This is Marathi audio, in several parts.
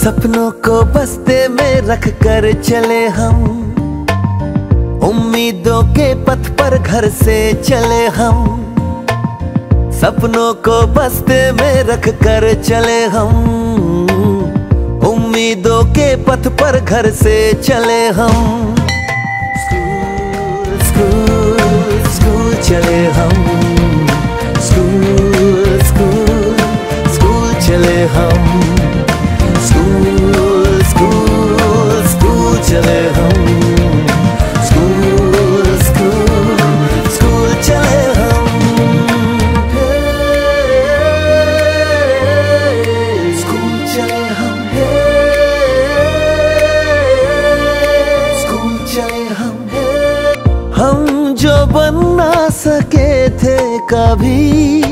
सपनों को बस्ते में रख कर चले हम, उम्मीदों के पथ पर घर से चले हम। सपनों को बस्ते में रख कर चले हम, उम्मीदों के पथ पर घर से चले हम। स्कूल स्कूल स्कूल चले हम, स्कूल स्कूल स्कूल चले हम, स्कूल स्कूल स्कूल चले हम, स्कूल स्कूल स्कूल चले हम। स्कूल चले हम, स्कूल चले हम जो बन ना सके थे कभी,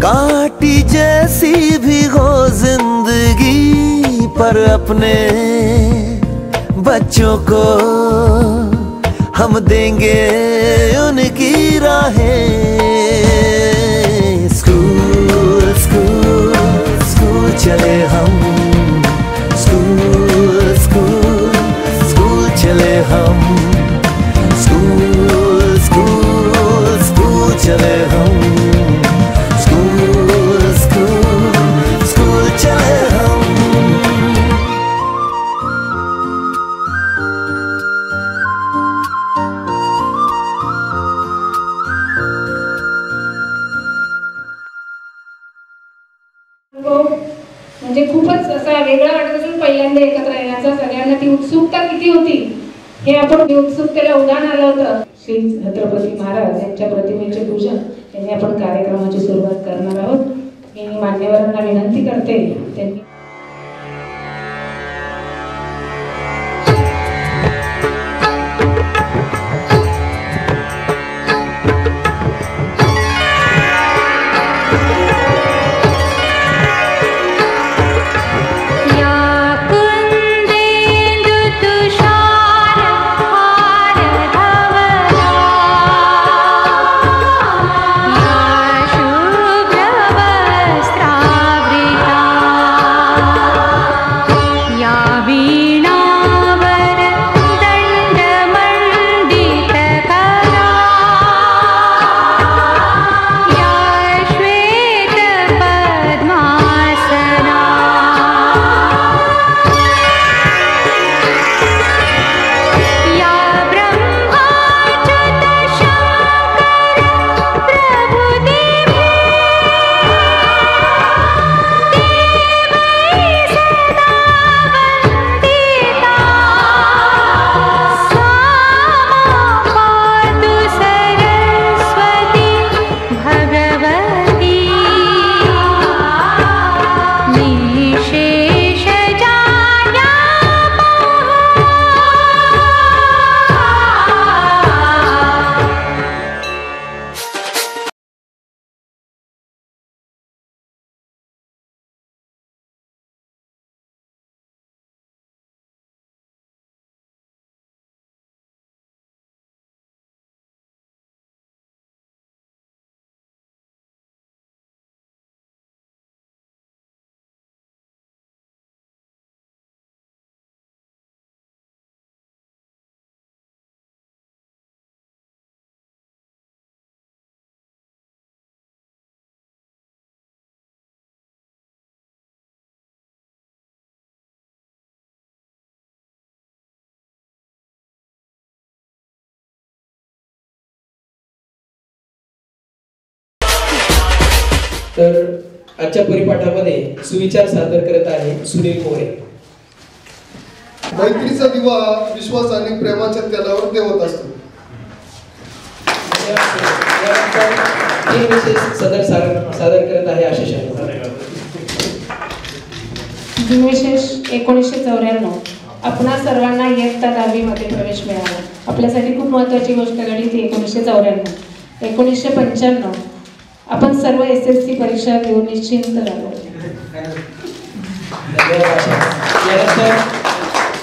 कांटी जैसी भी हो जिंदगी, पर अपने बच्चों को हम देंगे उनकी राहें। स्कूल स्कूल स्कूल चले हम, स्कूल स्कूल स्कूल चले हम, स्कूल स्कूल स्कूल चले हम, स्कूल स्कूल स्कूल चले हम। म्हणजे खूपच असा वेगळा वाटत असून पहिल्यांदा एकत्र येण्याचा सगळ्यांना ती उत्सुकता किती होती हे आपण उत्सुकतेला उदाहरण आलं होतं। श्री छत्रपती महाराज यांच्या प्रतिमेचे पूजन यांनी आपण कार्यक्रमाची सुरुवात करणार आहोत। मी मान्यवरांना विनंती करते त्यांनी तर आजच्या परिपाठामध्ये सुविचार सादर करत आहे सुनील मोरे। मैत्रीचा दिवा विश्वास आणि प्रेमाच्या तेलावर देवत असतो। सादर करत आहे आशिष दिनविशेष 1994 आपणा सर्वांना इयत्ता 10वी मध्ये प्रवेश मिळाला। आपल्यासाठी खूप महत्त्वाची गोष्ट घडली ती 1994। 1995 आपण सर्व SSC परीक्षा देऊन निश्चिंत झालो।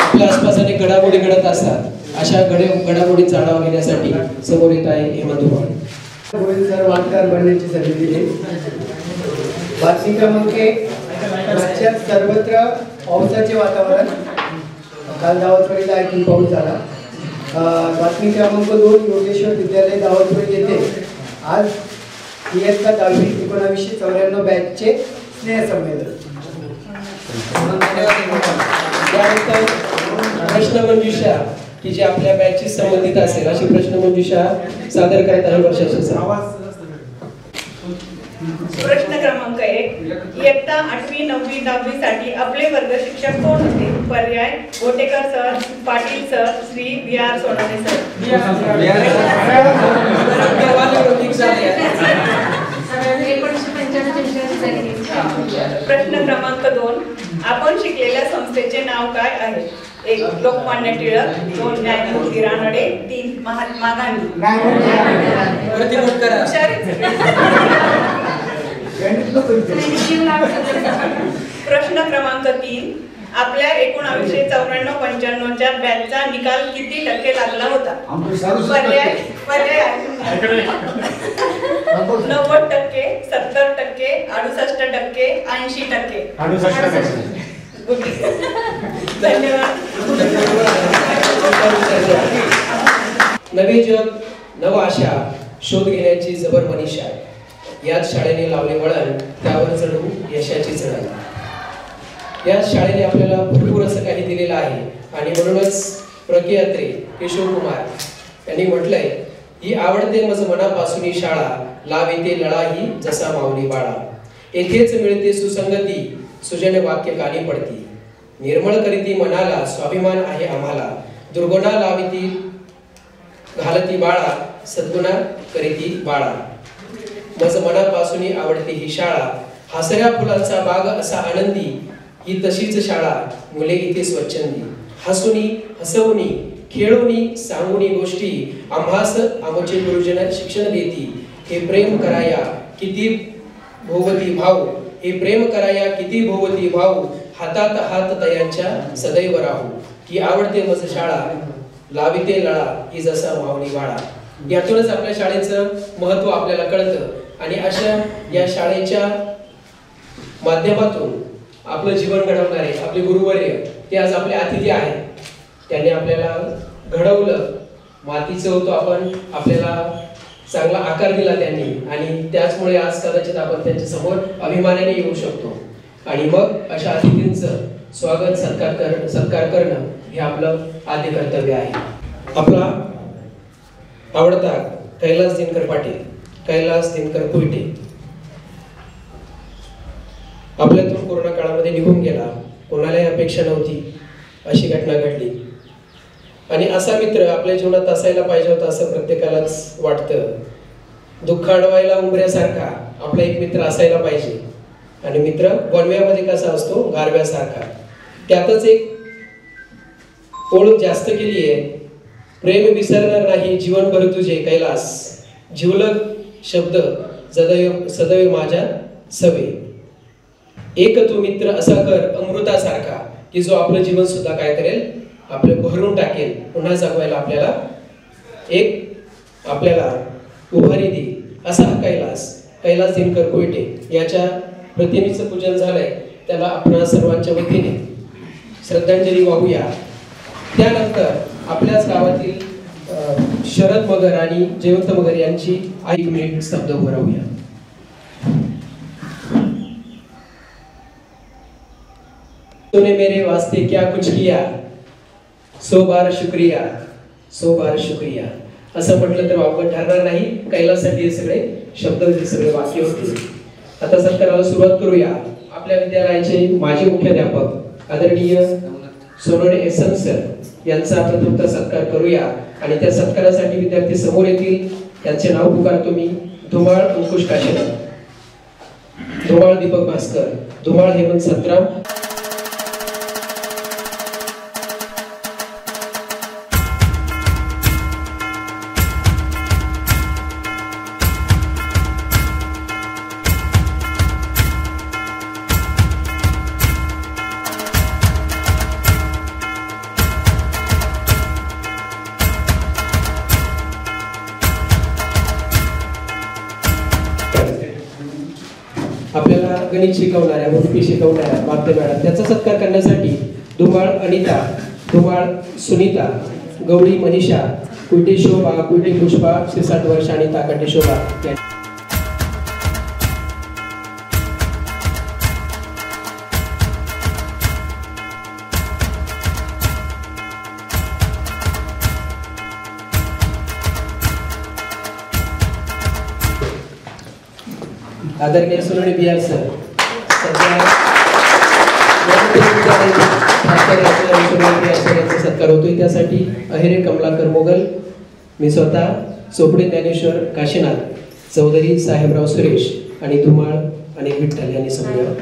आपल्या आसपास अनेक घडामोडी घडत असतात, अशा घडामोडीचा आढावा घेण्यासाठी समोर येत आहे हेमंत गोविंद सर वाटकार बनण्याची संधी दिली। वार्षिक क्रमांक 1 राज्यात सर्वत्र पावसाचे वातावरण, काल दावतवाडीला ऐकून पाऊस झाला. बातमी क्रमांक 2 योगेश्वर विद्यालय दावतवाडी येथे आज इयत्ता 10वी 1994 बॅचचे स्नेहसंमेलन. त्यानंतर प्रश्नमंजुषा की जे आपल्या बॅचशी संबंधित असेल अशी प्रश्नमंजुषा सादर करत आहे वर्षाची. प्रश्न क्रमांक 1, इयत्ता 8वी 9वी 10वी साठी आपले वर्ग शिक्षक कोण होते? पर्याय: Gotekar sir, Patil sir, Shri VR Sonane sir. प्रश्न क्रमांक 2, आपण शिकलेल्या संस्थेचे नाव काय आहे? 1 लोकमान्य टिळक, 2 न्यायमूर्ती रानडे, 3 महात्मा गांधी. प्रश्न क्रमांक 3, आपल्या 1994-95 च्या बॅचचा निकाल किती टक्के लागला होता? पर्याय 90%, 70%, 68%, 80%. धन्यवाद. नवे जग नव आशा शोध घेण्याची जबर मनीषा, याच शाळेने लावले वळण, त्यावर चढू यशाची चढण. या शाळेने आपल्याला भरपूर असं काही दिलेलं आहे आणि म्हणूनच प्रख्यात्रे किशोर कुमार यांनी म्हटलंय, ही आवडते मज मनापासून शाळा, लाविते लळाही जसा माऊली बाळा. येथेच मिळते सुसंगती, सुजन वाक्य कानी पडती. निर्मळ करीती मनाला, स्वाभिमान आहे आम्हाला. दुर्गुणा लाविती घालती बाळा, सद्गुणा करीती बाळा. मज मनापासून आवडते ही शाळा, हसऱ्या फुलांचा बाग असा आनंदी. ही तशीच शाळा, मुले इथे स्वच्छंदी. हसुनी हसवणी खेळूनी सांगुनी गोष्टी, आम्हास आमचे गुरुजन शिक्षण देती. हे प्रेम कराया किती भोवती भाऊ, हे प्रेम कराया किती भोवती भाऊ. हातात हात तयांच्या सदैव राहू. ही आवडते मज शाळा, लाविते लळा ही जसा माऊली बाळा. यातूनच आपल्या शाळेचं महत्व आपल्याला कळतं आणि अशा या शाळेच्या माध्यमातून आपलं जीवन घडवणारे आपले गुरुवर्य ते आज आपले अतिथी आहेत. त्यांनी आपल्याला घडवलं, मातीचं होतो आपण, आपल्याला चांगला आकार दिला त्यांनी आणि त्याचमुळे आज कदाचित आपण त्यांच्या समोर अभिमानाने येऊ शकतो. आणि मग अशा अतिथींचं स्वागत सत्कार करणं हे आपलं आद्य कर्तव्य आहे. आपला आवडता कैलास दिनकर पाटील, कैलास दिनकर कुईटे आपल्यातून कोरोना काळामध्ये निघून गेला. कोणालाही अपेक्षा नव्हती अशी घटना घडली आणि असा मित्र आपल्या जीवनात असायला पाहिजे होता असं प्रत्येकालाच वाटतं. दुःख अडवायला उंबऱ्यासारखा आपला एक मित्र असायला पाहिजे आणि मित्र गोंडव्यामध्ये कसा असतो, गारव्यासारखा. त्यातच एक ओळख जास्त केली आहे, प्रेम विसरणार नाही जीवनभर तुझे कैलास. जीवलग शब्द सदैव माझ्या सवे. एक तू मित्र असा कर अमृतासारखा, की जो आपलं जीवन सुद्धा काय करेल, आपलं भरून टाकेल. पुन्हा जगवायला आपल्याला उभारी दे. असा हा कैलास दिनकर कोयटे याच्या प्रतिमेचं पूजन झालंय. त्याला आपणा सर्वांच्या वतीने श्रद्धांजली वाहूया. त्यानंतर आपल्याच गावातील शरद मगर आणि जयवंत मगर यांची 1 मिनिट स्तब्ध उभं राहूया. तूने मेरे वास्ते क्या कुछ किया, 100 बार शुक्रिया, 100 बार शुक्रिया. असं म्हटलं तर वावगं ठरणार नाही. कैलाससाठी हे सगळे शब्द, हे सगळे वाक्य होते. आता सत्काराला सुरुवात करूया. आपल्या विद्यालयाचे माजी मुख्याध्यापक आदरणीय सोनोने एसन सर यांचा प्रथमतः सत्कार करूया आणि त्या सत्कारासाठी विद्यार्थी समोर येतील. त्यांचे नाव पुकारतो मी. धुमाळ अंकुश काशीराम, धुमाळ दीपक भास्कर, धुमाळ हेमंत सतराम. आपल्याला गणित शिकवणाऱ्या उर्फी शिकवणाऱ्या वाद्य मॅडम त्यांचा सत्कार करण्यासाठी धुमाळ अनिता, धुमाळ सुनीता, गवळी मनीषा, कुलटी शोभा, कुलटी पुष्पा 60 वर्ष आणि ताकटी शोभा आदरणीय सोनवणे बिहार सर यांचा सत्कार होतोय त्यासाठी अहिरे कमलाकर मोगल, मी स्वतः चोपडे ज्ञानेश्वर काशीनाथ, चौधरी साहेबराव सुरेश आणि धुमाळ आणि विठ्ठल यांनी समूह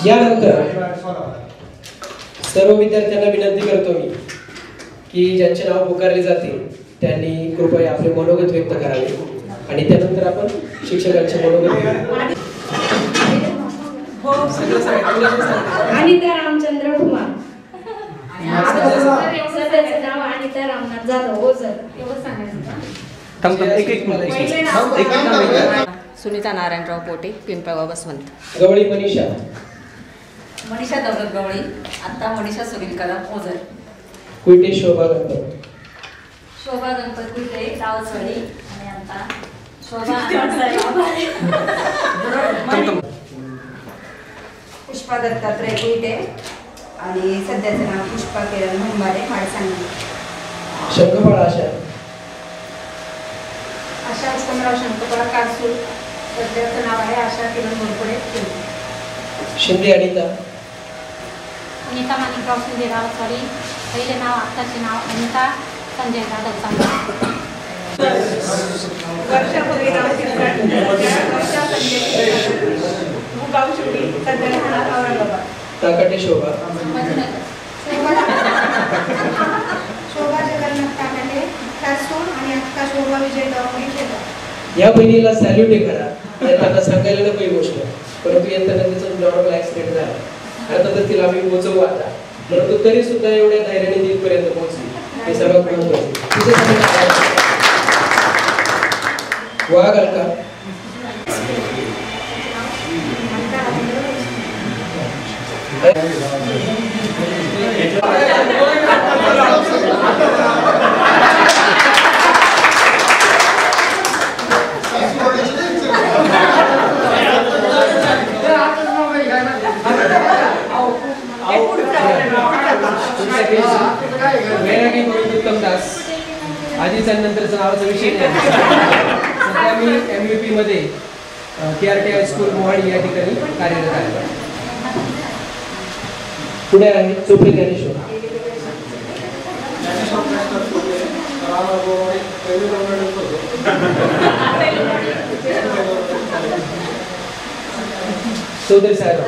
यानंतर सर्व विद्यार्थ्यांना विनंती करतो मी की ज्यांचे नाव पुकारले जातील त्यांनी कृपया आपले मनोगत व्यक्त करावे आणि त्यानंतर आपण शिक्षकांचे मनोगत अनिता रामचंद्र कुमार, सध्याचं नाव अनिता रामनाथ जाधव ओझर, एवढं सांगायचं. सुनीता नारायणराव पोटे, पिंपळगाव बसवंत. गवळी मनीषा, मनीषा दौलत गवळी, आता मनीषा सुनील कदम ओझर. कुलटे शोभा गणपत, शोभा गणपत कुलटे रावचवाडी आणि आता शोभा पुष्पा दत्तात्रय कुलटे आणि सध्याचं नाव पुष्पा किरण मुंबारे माडसांगी. शंकरपाळ आशा, आशा उत्तमराव शंकरपाळ कासूर, सध्याचं नाव आहे आशा किरण घोरपडे. शिंदे अनिता, अनिता माणिकराव शिंदे रावचवाडी, पहिले नाव आत्ताचे नाव अनिता संजय जाधव सांगा. वर्षा भगीरथ शिरसाट, वर्षा संजय मुगाव शिवडी, सध्या राहणार औरंगाबाद. ताकटे शोभा, शोभा जगन्नाथ काकाटे कासूर आणि अक्का शोभा विजय गावडी खेळा. या बहिणीला सॅल्यूट आहे करा, यांना सांगायला नको ही गोष्ट, परंतु येताना तिचा नॉर्मल ऍक्सिडेंट झाला. अर्थातच तिला आम्ही पोहोचवू आता, परंतु तरी सुद्धा एवढ्या धैर्याने तिथपर्यंत पोहोचली हे सर्वात महत्त्वाचं. वाघ अलका, उत्तम दास, आधीच नंतरचा नावाचा विषय नाही. सध्या मी MVP मध्ये KRT हायस्कूल मोहाडी या ठिकाणी कार्यरत आहे. पुढे आहे चोपडे ज्ञानेश्वर, चौधरी साहेब.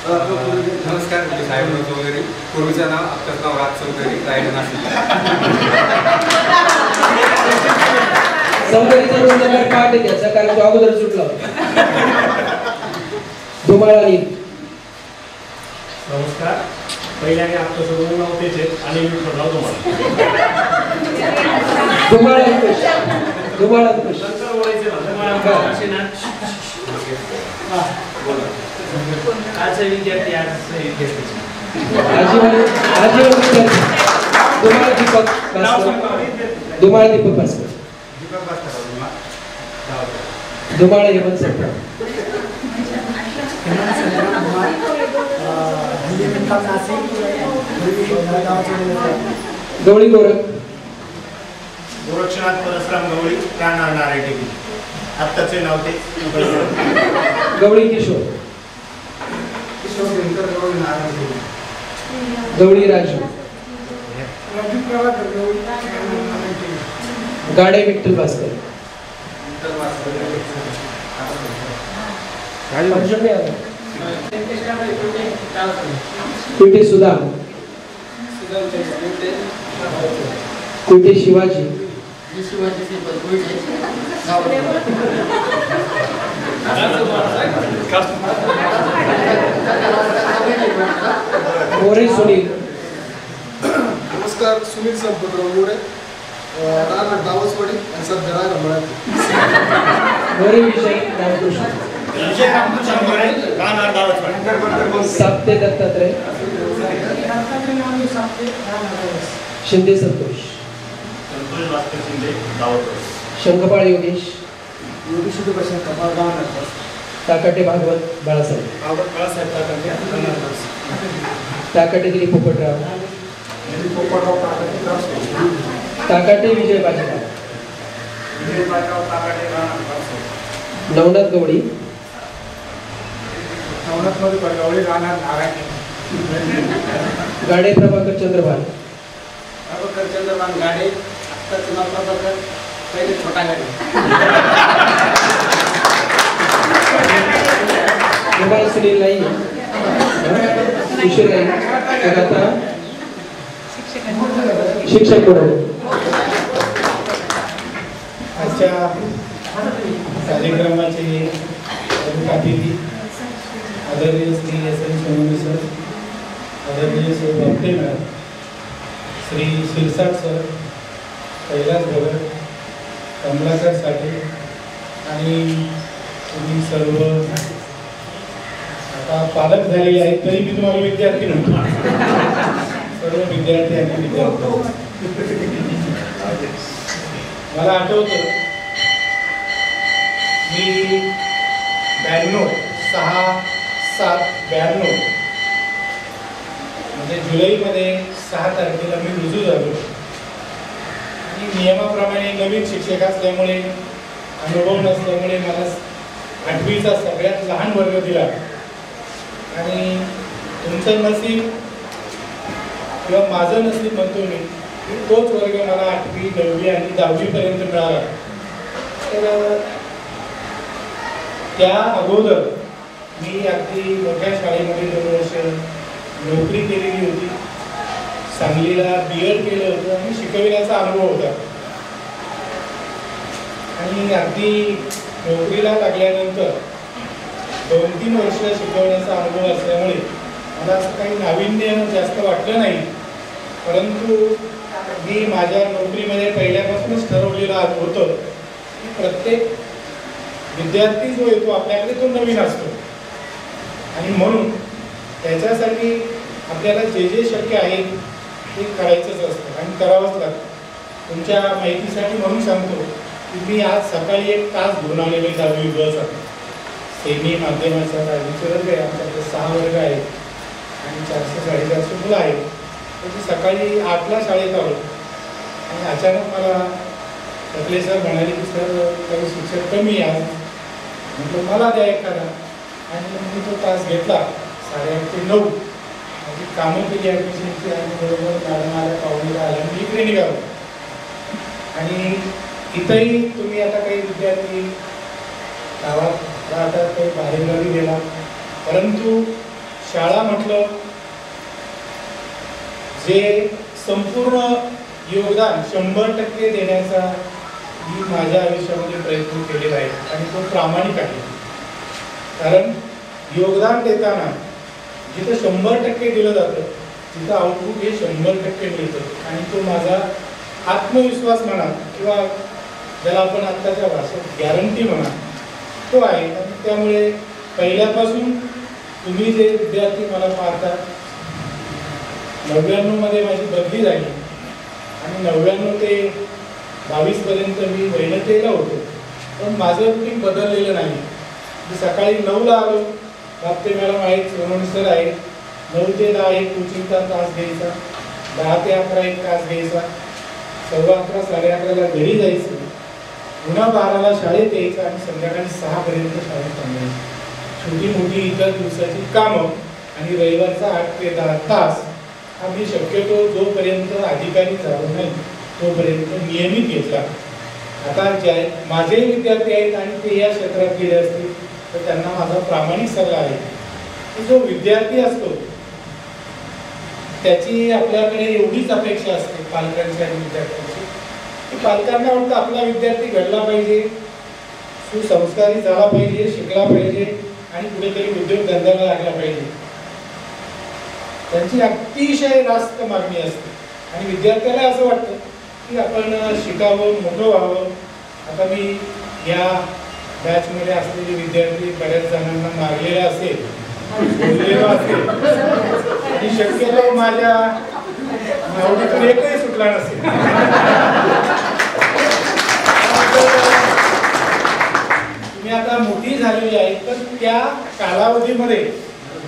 नमस्कार, मी साहेबराव चौधरी. पूर्वीचं नाव आत्ताच नाव राज चौधरी, रायगड नाशिक. चौधरीचा रोल नंबर 5 आहे त्याचा, कारण तो अगोदर सुटला होता. धुमाळ आणि नमस्कार, पहिल्याने आपलं सगळं नाव तेच आणि मी ठरला धुमाळ अंकुश, धुमाळ अंकुश नंतर बोलायचे ना. आजचा विद्यार्थी आजीवन विद्यार्थी धुमाळ दीपक भास्कर, धुमाळ दीपक भास्कर. दुमाळ हेमंत सत्ता. गवळी गोरख. गोरक्षनाथ परशुराम गवळी राहणार नारायण. आत्ताचे नाव ते गवळी किशोर. गवळी राजू. गाडे विठ्ठल भास्कर. कुटे सुधा. कुटे शिवाजी. मोरे सुनील. नमस्कार, सुनील संपतराव मोरे, राहणार डावसवाडी आणि सध्या राहणार मराठी. मोरे विजय रामकृष्ण. साप्ते दत्तात्रय. शिंदे संतोष. शंखपाळ योगेश. ताकाटे भागवत बाळासाहेब. ताकाटे दिलीप पोपटराव. ताकाटे विजय बाजीराव. नवनाथ गवळी. गाडे प्रभाकर चंद्रभान. गाडे प्रभाकर पहिले छोटा गाडी. गोपाळ सुनील नाही. उशीर नाही. तर आता शिक्षक बरोबर. आजच्या कार्यक्रमाचे अतिथी आदरणीय श्री एस.एन. सोनवणे सर, आदरणीय श्री बापटे मॅडम, श्री शिरसाट सर, कैलास भगत, कमलाकर साठे आणि तुम्ही सर्व आता पालक झालेले आहेत, तरी मी तुम्हाला विद्यार्थी म्हणतो. सर्व विद्यार्थी आणि विद्यार्थी. मला आठवतं मी 92/6/92 म्हणजे जुलैमध्ये 6 तारखेला मी रुजू झालो आणि नियमाप्रमाणे नवीन शिक्षक असल्यामुळे, अनुभव नसल्यामुळे मला 8वीचा सगळ्यात लहान वर्ग दिला. आणि तुमचं नसीब किंवा माझं नसीब म्हणतो मी, तोच वर्ग मला 8वी, 9वी आणि 10वी पर्यंत मिळाला. तर त्या अगोदर मी अगदी मोठ्या शाळेमध्ये 2 वर्ष नोकरी केलेली होती. सांगलीला B.Ed केलं होतं आणि शिकविण्याचा अनुभव होता. आणि अगदी नोकरीला लागल्यानंतर 2-3 वर्ष शिकवण्याचा अनुभव असल्यामुळे मला असं काही नाविन्य जास्त वाटलं नाही. परंतु मी माझ्या नोकरीमध्ये पहिल्यापासूनच ठरवलेलं होतं की प्रत्येक विद्यार्थी जो येतो आपल्याकडे तो नवीन असतो आणि म्हणून त्याच्यासाठी आपल्याला जे जे शक्य आहे ते करायचंच असतं आणि करावंच लागतं. तुमच्या माहितीसाठी म्हणून सांगतो की मी आज सकाळी 1 तास घेऊन आलेलो 10वी बस. सेमी माध्यमाचा 10वीचे वर्ग आहे, आमच्याकडे 6 वर्ग आहेत आणि 400-450 मुलं आहेत. तर सकाळी 8ला शाळेत आलो आणि अचानक मला टकले सर म्हणाले की सर काही शिक्षक कमी आहे. म्हटलं मला द्या एखादा. आणि मग मी तो तास घेतला 8:30 ते 9. माझी कामं केली ॲडमिशनची आणि बरोबर मॅडम आल्या, पाहुणेला आल्या, मी इकडे निघालो. आणि इथंही तुम्ही आता काही विद्यार्थी गावात राहतात, काही बाहेरगावी गेला, परंतु शाळा म्हटलं जे संपूर्ण योगदान 100% देण्याचा मी माझ्या आयुष्यामध्ये प्रयत्न केलेला आहे आणि तो प्रामाणिक आहे. कारण योगदान देताना जिथं 100% दिलं जातं तिथं आउटपुट हे 100% मिळतं आणि तो माझा आत्मविश्वास म्हणा किंवा ज्याला आपण आत्ताच्या भाषेत गॅरंटी म्हणा तो आहे. आणि त्यामुळे पहिल्यापासून तुम्ही जे विद्यार्थी मला पाहता, 99 मध्ये माझी बदली झाली आणि 99 ते 22 पर्यंत मी वैनतेला होतो पण माझं रुटीन बदललेलं नाही. मी सकाळी 9ला आलो, बापते मॅडम आहेत, सोनवणे सर आहेत, 9 ते 10 एक कोचिंगचा तास घ्यायचा, 10 ते 11 एक तास घ्यायचा, 11:15 11:30ला घरी जायचं, पुन्हा 12ला शाळेत यायचं आणि संध्याकाळी 6 पर्यंत शाळेत थांबायचं. छोटी मोठी इतर दिवसाची कामं आणि रविवारचा 8 ते 10 तास हा मी शक्यतो जोपर्यंत अधिकारी झालो नाही तोपर्यंत नियमित घेतला. आता ज्या माझे विद्यार्थी आहेत आणि ते या क्षेत्रात गेले असतील तर त्यांना माझा प्रामाणिक सल्ला आहे की जो विद्यार्थी असतो त्याची आपल्याकडे एवढीच अपेक्षा असते पालकांची आणि विद्यार्थ्यांची की पालकांना वाटतं आपला विद्यार्थी घडला पाहिजे, सुसंस्कारी झाला पाहिजे, शिकला पाहिजे आणि कुठेतरी उद्योगधंद्याला लागला पाहिजे. त्यांची अतिशय रास्त मागणी असते आणि विद्यार्थ्याला असं वाटतं की आपण शिकावं, मोठं व्हावं. आता मी या बॅचमध्ये असलेले विद्यार्थी बऱ्याच जणांना मारलेले असेल, बोललेलो असेल आणि शक्यतो माझ्या आवडीतून एकही सुटला नसेल. तुम्ही आता मोठी झालेली आहे तर त्या कालावधीमध्ये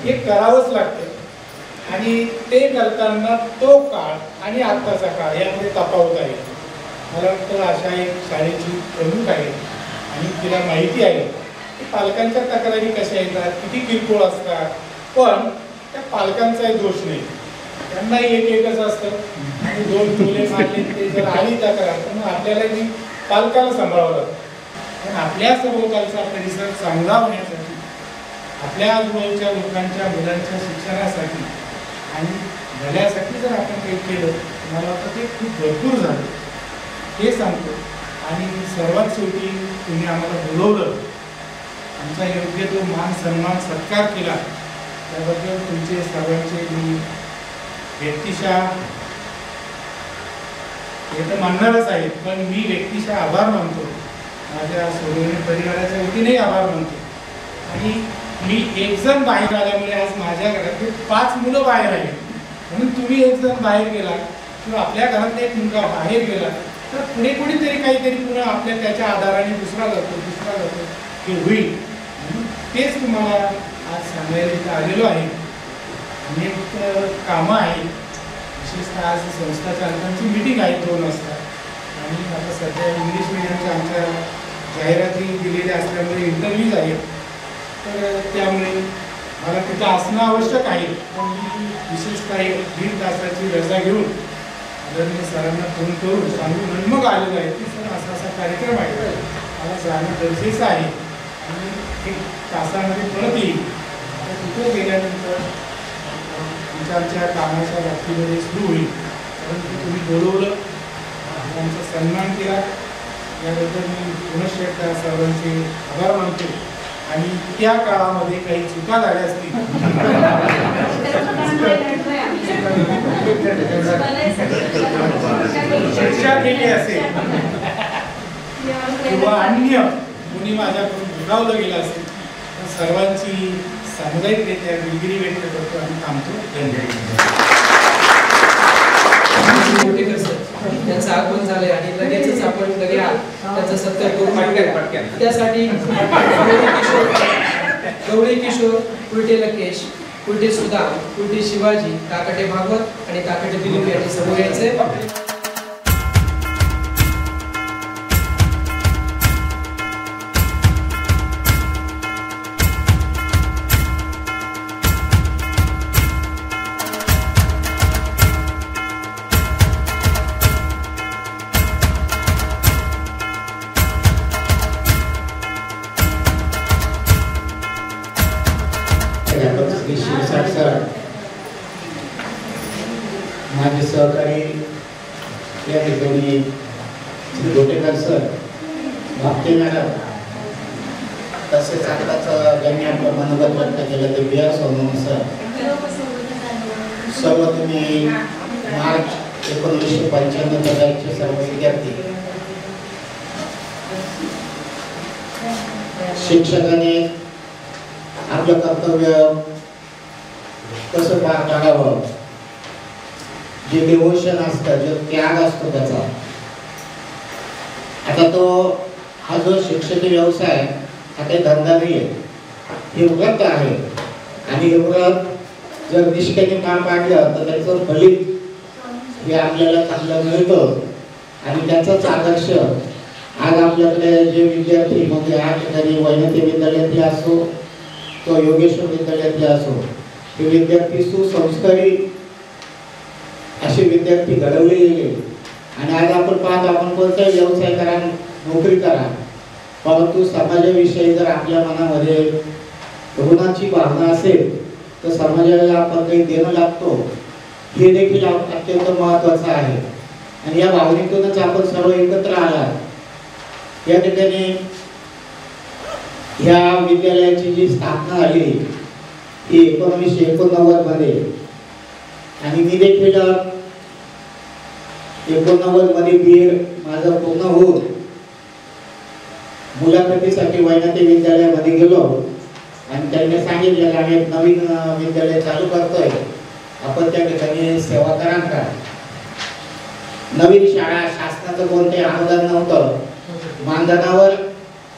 हे करावंच लागतं आणि ते करताना तो काळ आणि आत्ताचा काळ यामध्ये तफावत आहे. मला वाटतं अशा एक शाळेची प्रमुख आहे आणि तिला माहिती आहे की पालकांच्या तक्रारी कशा येतात, किती किरकोळ असतात, पण त्या पालकांचाही दोष नाही. त्यांनाही एकच असतं आणि 2 मुले मारले ते जर आली तक्रार तर मग आपल्यालाही पालकाला सांभाळावं लागतं. पण आपल्या सभोवतालचा परिसर चांगला होण्यासाठी, आपल्या आजूबाजूच्या लोकांच्या मुलांच्या शिक्षणासाठी आणि भल्यासाठी जर आपण काही केलं मला वाटतं ते खूप भरपूर झालं हे सांगतो. आणि सर्वात शेवटी तुम्ही आम्हाला बोलवलं, आमचा योग्य तो मान सन्मान सत्कार केला त्याबद्दल तुमचे सर्वांचे मी व्यक्तिशः हे तर मानणारच आहेत, पण मी व्यक्तिशः आभार मानतो. माझ्या सोडवणे परिवाराच्या वतीने आभार मानतो. आणि मी एक जण बाहेर आल्यामुळे आज माझ्या घरातले 5 मुलं बाहेर आले, म्हणून तुम्ही एक जण बाहेर गेला किंवा आपल्या घरातला एक मुलगा बाहेर गेला तर पुढे कुणीतरी काहीतरी पुन्हा आपल्या त्याच्या आधाराने दुसरा जातो हे होईल. तेच तुम्हाला आज सांगायला इथं आलेलो आहे. अनेक कामं आहेत, विशेषतः आज संस्था चालकांची मीटिंग आहे 2 वाजता आणि आता सध्या इंग्लिश मिडियमच्या आमच्या जाहिराती दिलेल्या असल्यामुळे इंटरव्ह्यूज आहेत, तर त्यामुळे मला तिथं असणं आवश्यक आहे. पण मी विशेषतः 1.5 तासाची रजा घेऊन आदरणीय सरांना फोन करून सांगून मग आलेलो आहे की सर असा कार्यक्रम आहे, मला जाणं गरजेचं आहे आणि 1 तासामध्ये परत येईल. आता तिथं गेल्यानंतर आमच्या कामाच्या बाबतीमध्ये सुरू होईल. परंतु तुम्ही बोलवलं, आमचा सन्मान केला याबद्दल मी पुनश्च एकदा सर्वांचे आभार मानतो. आणि त्या काळामध्ये काही चुका झाल्या असतील शिक्षा केली असेल किंवा अन्य कोणी माझ्याकडून दुरावलं गेलं असेल तर सर्वांची सामुदायिकरित्या दिलगिरी व्यक्त करतो आणि थांबतो. धन्यवाद. त्यांचं आगमन झालंय आणि लगेचच आपण त्याचा सत्कार करू. त्यासाठी गवळी किशोर, कुलटे लकेश, कुलटे सुदाम, कुलटे शिवाजी, काकाटे भागवत आणि काकाटे दिलीप यांनी समोर यायचे. माझे सहकारी या ठिकाणी श्री गोटेकर सर, भापते मॅडम, तसेच आताच ज्यांनी आपलं मनोगत व्यक्त केलं ते बी आर सोनवणे सर, सर्व तुम्ही मार्च 1995 बॅचचे सर्व विद्यार्थी, शिक्षकाने आपलं कर्तव्य कसं पार पाडावं, जे डिव्होशन असतं, जो त्याग असतो त्याचा, आता तो हा जो शिक्षकी व्यवसाय हा काही धंदा नाही आहे, हे व्रत आहे. आणि हे व्रत जर निष्ठेने पार पाडलं तर त्याचं फलित हे आपल्याला चांगलं मिळतं. आणि त्याचाच आदर्श आज आपल्याकडे जे विद्यार्थी म्हणजे या ठिकाणी वैनते विद्यालयातले असो किंवा योगेश्वर विद्यालयातले असो, हे विद्यार्थी सुसंस्कारी असे विद्यार्थी घडवले गेले. आणि आज आपण पाहतो, आपण कोणताही व्यवसाय करा, नोकरी करा, परंतु समाजाविषयी जर आपल्या मनामध्ये ऋणाची भावना असेल तर समाजाला आपण काही देणं लागतो, हे देखील अत्यंत महत्त्वाचं आहे. आणि या भावनेतूनच आपण सर्व एकत्र आला. या ठिकाणी या विद्यालयाची जी स्थापना झाली ती 1989 मध्ये. आणि मी देखील 89 मध्ये BA माझं पूर्ण होऊन मुलाखतीसाठी वैनते विद्यालयामध्ये गेलो. आणि त्यांनी सांगितलं आम्ही एक नवीन विद्यालय चालू करतोय, आपण त्या ठिकाणी सेवा करा का. नवीन शाळा, शासनाचं कोणते अनुदान नव्हतं, मानधनावर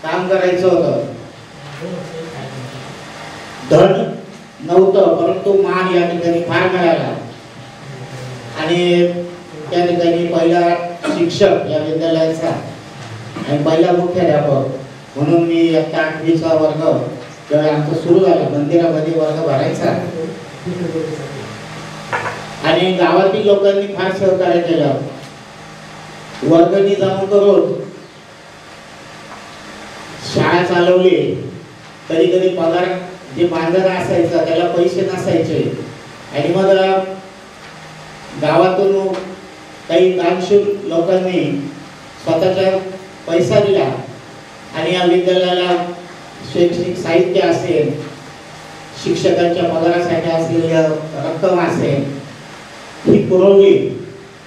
काम करायचं होतं, धन नव्हतं, परंतु मान या ठिकाणी फार मिळाला. आणि त्या ठिकाणी पहिला शिक्षक या विद्यालयाचा आणि पहिला मुख्याध्यापक म्हणून मी इयत्ता 8वीचा वर्ग जेव्हा आमचं सुरू झालं, मंदिरामध्ये वर्ग भरायचा. आणि गावातील लोकांनी फार सहकार्य केलं. वर्गणी जमा करून शाळा चालवली. कधी कधी पगार जे बांधणं असायचं त्याला पैसे नसायचे. आणि मग गावातून काही दानशूर लोकांनी स्वतःचा पैसा दिला आणि या विद्यालयाला शैक्षणिक साहित्य असेल, शिक्षकांच्या पगारासाठी असलेली रक्कम असेल, ही पुरवली.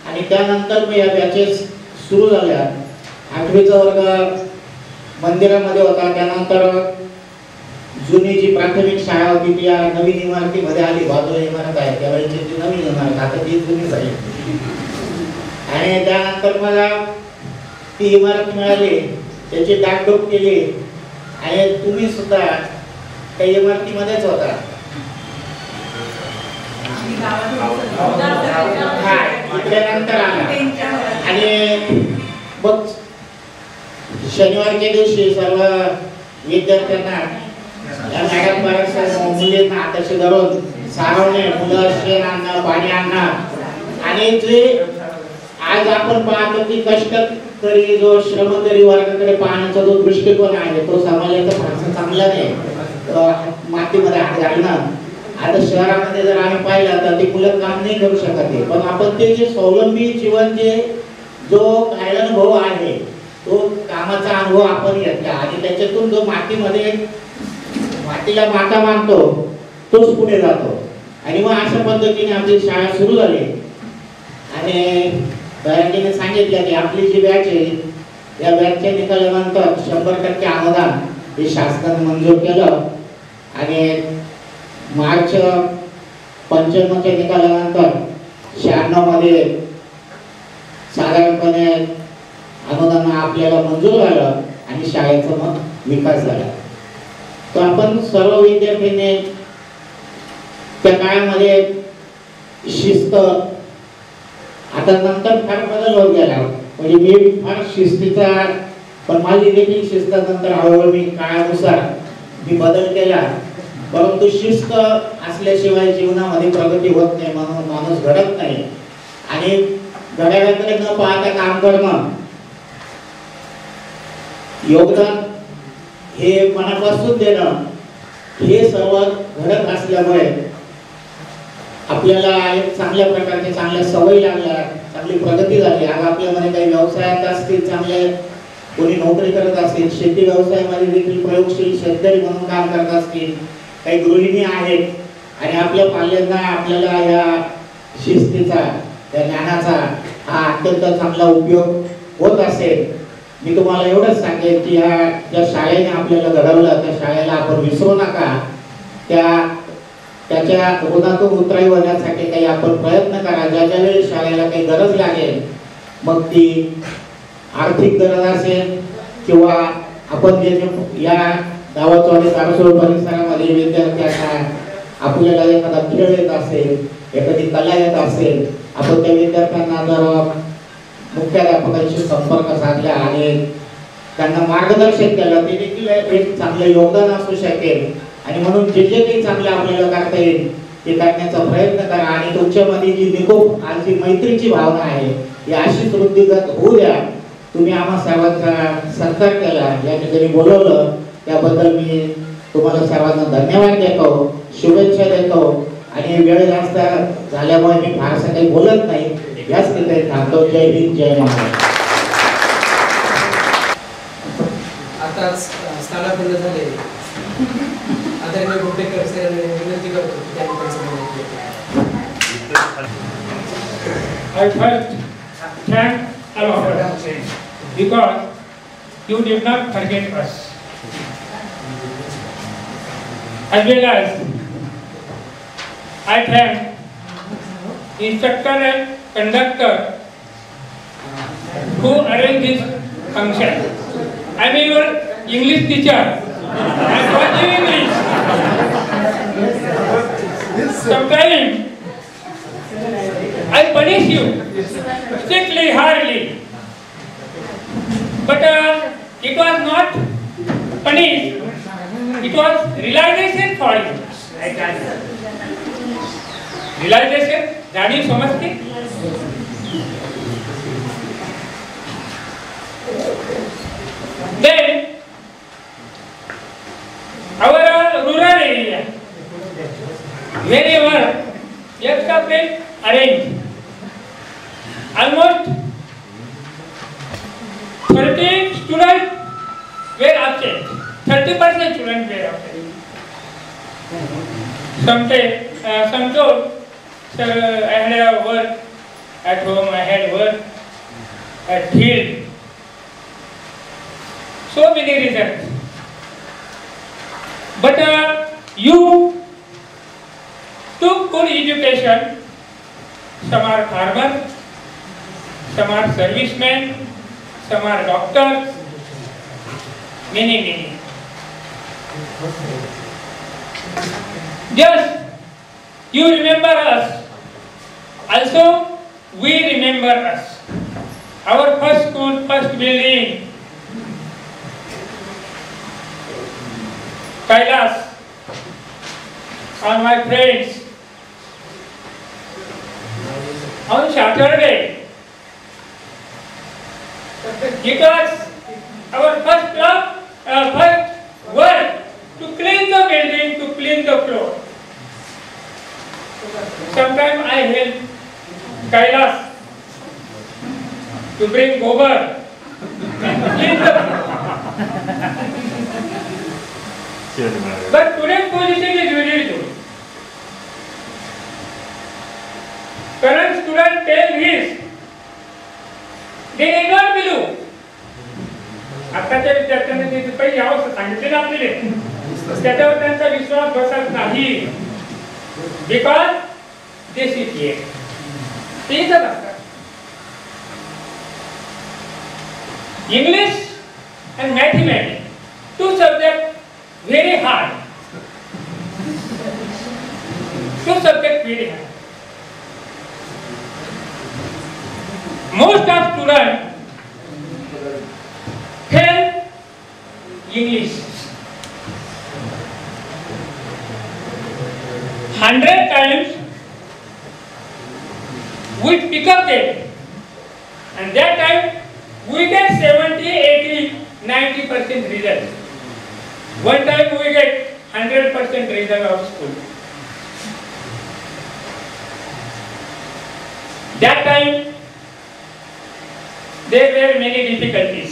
आणि त्यानंतर मग या बॅचेस सुरू झाल्या. 8वीचा वर्ग मंदिरामध्ये होता. त्यानंतर जुनी जी प्राथमिक शाळा होती ती या नवीन इमारतीमध्ये आली. बाजूला इमारत आहे, त्यावेळेची जी नवीन इमारत, आता ती जुनी झाली. आणि त्यानंतर मला ती इमारत मिळाली, त्याची डागडोब केली. आणि तुम्ही सुद्धा त्या इमारतीमध्येच होता. नंतर आला. आणि मग शनिवारच्या दिवशी सर्व विद्यार्थ्यांना मॅडम मुलींना हाताशी धरून सारवणे, मुलं शेण आणणं, पाणी आणणं. आणि जे आज आपण पाहतो की कष्टकरी जो श्रमकरी वर्गाकडे पाहण्याचा जो दृष्टिकोन आहे तो समाजाचा फारसा चांगला नाही. मातीमध्ये हात घालणं. आता शहरामध्ये जर आम्ही पाहिलं तर ती मुलं काम नाही करू शकत आहे, पण आपण ते जे स्वावलंबी जीवन जो काही अनुभव आहे तो कामाचा अनुभव आपण घेतला. आणि त्याच्यातून जो मातीला माता मानतो तोच पुढे जातो. आणि मग अशा पद्धतीने आपली शाळा सुरू झाली. आणि बँकेने सांगितलं की आपली जी बॅच आहे या बॅचच्या निकालानंतर 100% अनुदान हे शासनाने मंजूर केलं. आणि मार्च 95च्या निकालानंतर 96 मध्ये साधारणपणे अनुदान आपल्याला मंजूर झालं आणि शाळेचा मग विकास झाला. तर आपण सर्व विद्यार्थ्यांनी त्या काळामध्ये शिस्त, आता नंतर फार बदल होत गेला. म्हणजे मी फार शिस्तीचा, पण माझी देखील शिस्त नंतर हळूहळू मी काळानुसार मी बदल केला. परंतु शिस्त असल्याशिवाय जीवनामध्ये प्रगती होत नाही, माणूस घडत नाही. आणि घड्याळाकडे न पाहता काम करणं, योगदान हे मनापासून देणं, हे सर्व घडत असल्यामुळे आपल्याला एक चांगल्या प्रकारच्या चांगल्या सवयी लागल्या, चांगली प्रगती झाली. आज आपल्यामध्ये काही व्यवसायात असतील, चांगले कोणी नोकरी करत असतील, शेती व्यवसायामध्ये देखील प्रयोगशील शेतकरी म्हणून काम करत असतील, काही गृहिणी आहेत. आणि आपल्या पाल्यांना आपल्याला या शिस्तीचा, या ज्ञानाचा हा अत्यंत चांगला उपयोग होत असेल. मी तुम्हाला एवढंच सांगेन की या ज्या शाळेने आपल्याला घडवलं त्या शाळेला आपण विसरू नका. त्याच्या ऋणातून उतराई होण्यासाठी काही आपण प्रयत्न करा. ज्या वेळी शाळेला काही गरज लागेल, मग ती आर्थिक गरज असेल किंवा आपण या गावाचवाडी तारसोड परिसरामध्ये विद्यार्थ्यांना आपल्याला एखादा खेळ येत असेल, एखादी कला येत असेल, आपण त्या विद्यार्थ्यांना जर मुख्याध्यापकांशी संपर्क साधला आणि त्यांना मार्गदर्शन केलं, ते देखील एक चांगलं योगदान असू शकेल. आणि म्हणून जे जे काही चांगलं आपल्याला करता येईल ते करण्याचा प्रयत्न करा. आणि तुमच्यामध्ये जी निकोप आणि जी मैत्रीची भावना आहे ही अशीच वृद्धिगत होऊ द्या. तुम्ही आम्हा सर्वांचा सत्कार केला, या ठिकाणी बोलवलं, त्याबद्दल मी तुम्हाला सर्वांना धन्यवाद देतो, शुभेच्छा देतो. आणि वेळ जास्त झाल्यामुळे मी फारसं काही बोलत नाही, याच ठिकाणी थांबतो. जय हिंद, जय महाराष्ट्र. आताच स्थानापन्न झाले आदरणीय गोटेकर सरांना विनंती करतो की त्यांनी पण I first thank all of us because you did not forget us. As well as I thank instructor and conductor who arranged this function. I am your English teacher. I am teaching English. Sometimes I punish you strictly, hardly, but it was not punish. It was realization for you. Realization, जानी समझते. Then our rural area, wherever extra bed arranged, almost 30 students were absent. 30% students were absent. Some told, sir, I had a work at home, I had work at field. So many reasons. But you took good education. Some are farmers, some are servicemen, some are doctors, many. Just you remember us. Also, we remember us. Our first school, first building, Kailas, all my friends, on Saturday, it was our first club, first work to clean the building, to clean the floor. Sometimes I help Kailas to bring gobar and clean the floor. But today's position is very good. Current student tell his, they did not believe. आताच्या विद्यार्थ्यांना ते पहिली अवस्था सांगितली ना आपल्याला, त्याच्यावर त्यांचा विश्वास बसत नाही. बिकॉज दे शिकले ते इथं असतात. English and mathematics, two subjects very hard. Two subjects very hard. Most of students fail English. 100 times we pick up them, and that time we get 70, 80, 90% result. One time we get 100% result of school. That time there were many difficulties.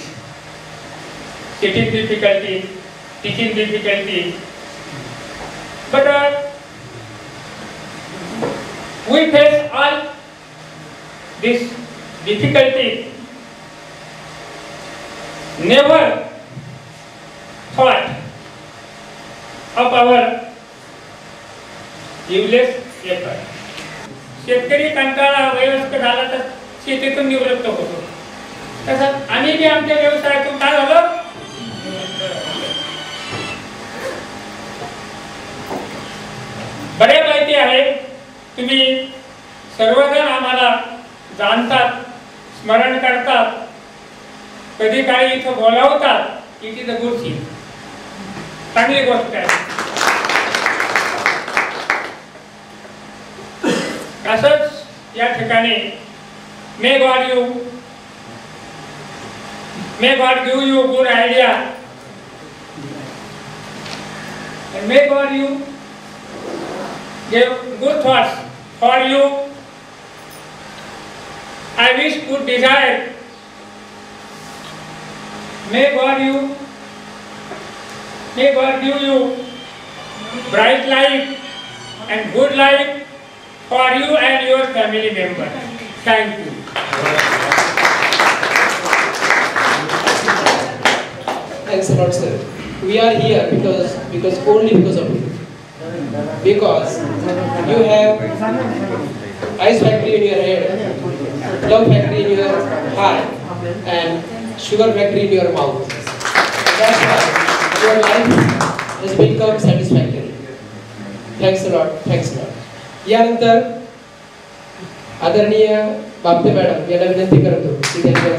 Sitting difficulties, teaching difficulties. But we face all this difficulty. Never thought of our useless effort. शेतकरी कंटाळा वयस्क झाला तर शेतीतून निवृत्त होतो. तसं आम्ही बी आमच्या व्यवसायातून काय झालं, बऱ्यापैकी आहे, तुम्ही सर्वजण आम्हाला जाणतात, स्मरण करतात, कधी काही इथं बोलावतात, it is a good thing, चांगली गोष्ट आहे. असंच या ठिकाणी मे God give you good idea and may God you give good thoughts for you. I wish good desire. May God give you bright life and good life for you and your family member. Thank you. Thanks a lot, sir. We are here because only because of you. Because you have ice factory in your head, love factory in your heart, and sugar factory in your mouth. That's why your life has become satisfactory. Thanks a lot. Thanks a lot. यानंतर आदरणीय बापते मॅडम यांना विनंती करतो की त्यांनी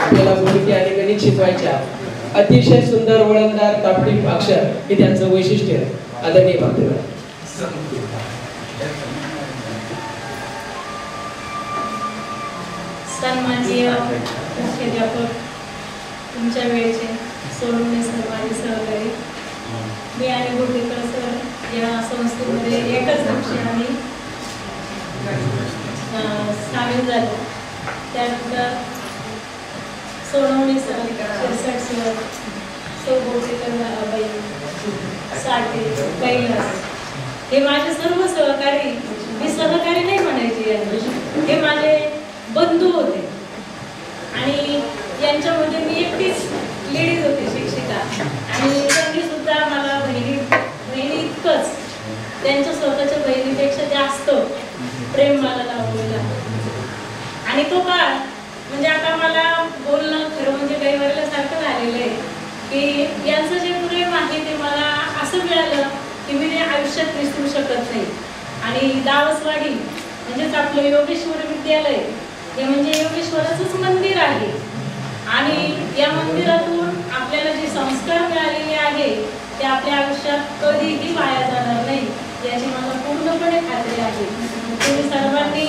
आपल्याला भूमिती आणि गणित शिकवायच्या अतिशय सुंदर वळणदार तापटीप अक्षर हे त्यांचं वैशिष्ट्य आहे. आदरणीय बापते मॅडम. सन्माननीय मुख्याध्यापक, तुमच्या वेळेचे सोडवणे सर, माझे सहकारी, मी आणि गोटेकर सर या संस्थेमध्ये एकच दिवशी आम्ही सामील झालो. त्यानंतर सोनवणे सर, शिरसाट सर, सौ गोटेकर बाई, साठे, कैलास, हे माझे सर्व सहकारी, मी सहकारी नाही म्हणायचे यांना, हे माझे बंधू होते. आणि यांच्यामध्ये मी एकटीच लेडीज होते शिक्षिका, आणि त्यांनी सुद्धा मला बहिणी इतकंच, त्यांच्या स्वतःच्या बहिणीपेक्षा जास्त प्रेम मला लावलेलं आहे. आणि तो काळ म्हणजे आता मला बोलणं खरं म्हणजे काही वरल्यासारखं झालेलं आहे की यांचं जे प्रेम आहे ते मला असं मिळालं की मी ते आयुष्यात विसरू शकत नाही. आणि दावसवाडी म्हणजेच आपलं योगेश्वर विद्यालय हे म्हणजे योगेश्वराचंच मंदिर आहे. आणि या मंदिरातून आपल्याला जे संस्कार मिळालेले आहे ते आपल्या आयुष्यात कधीही वाया जाणार नाही याची मला पूर्णपणे खात्री आहे. तुम्ही सर्वांनी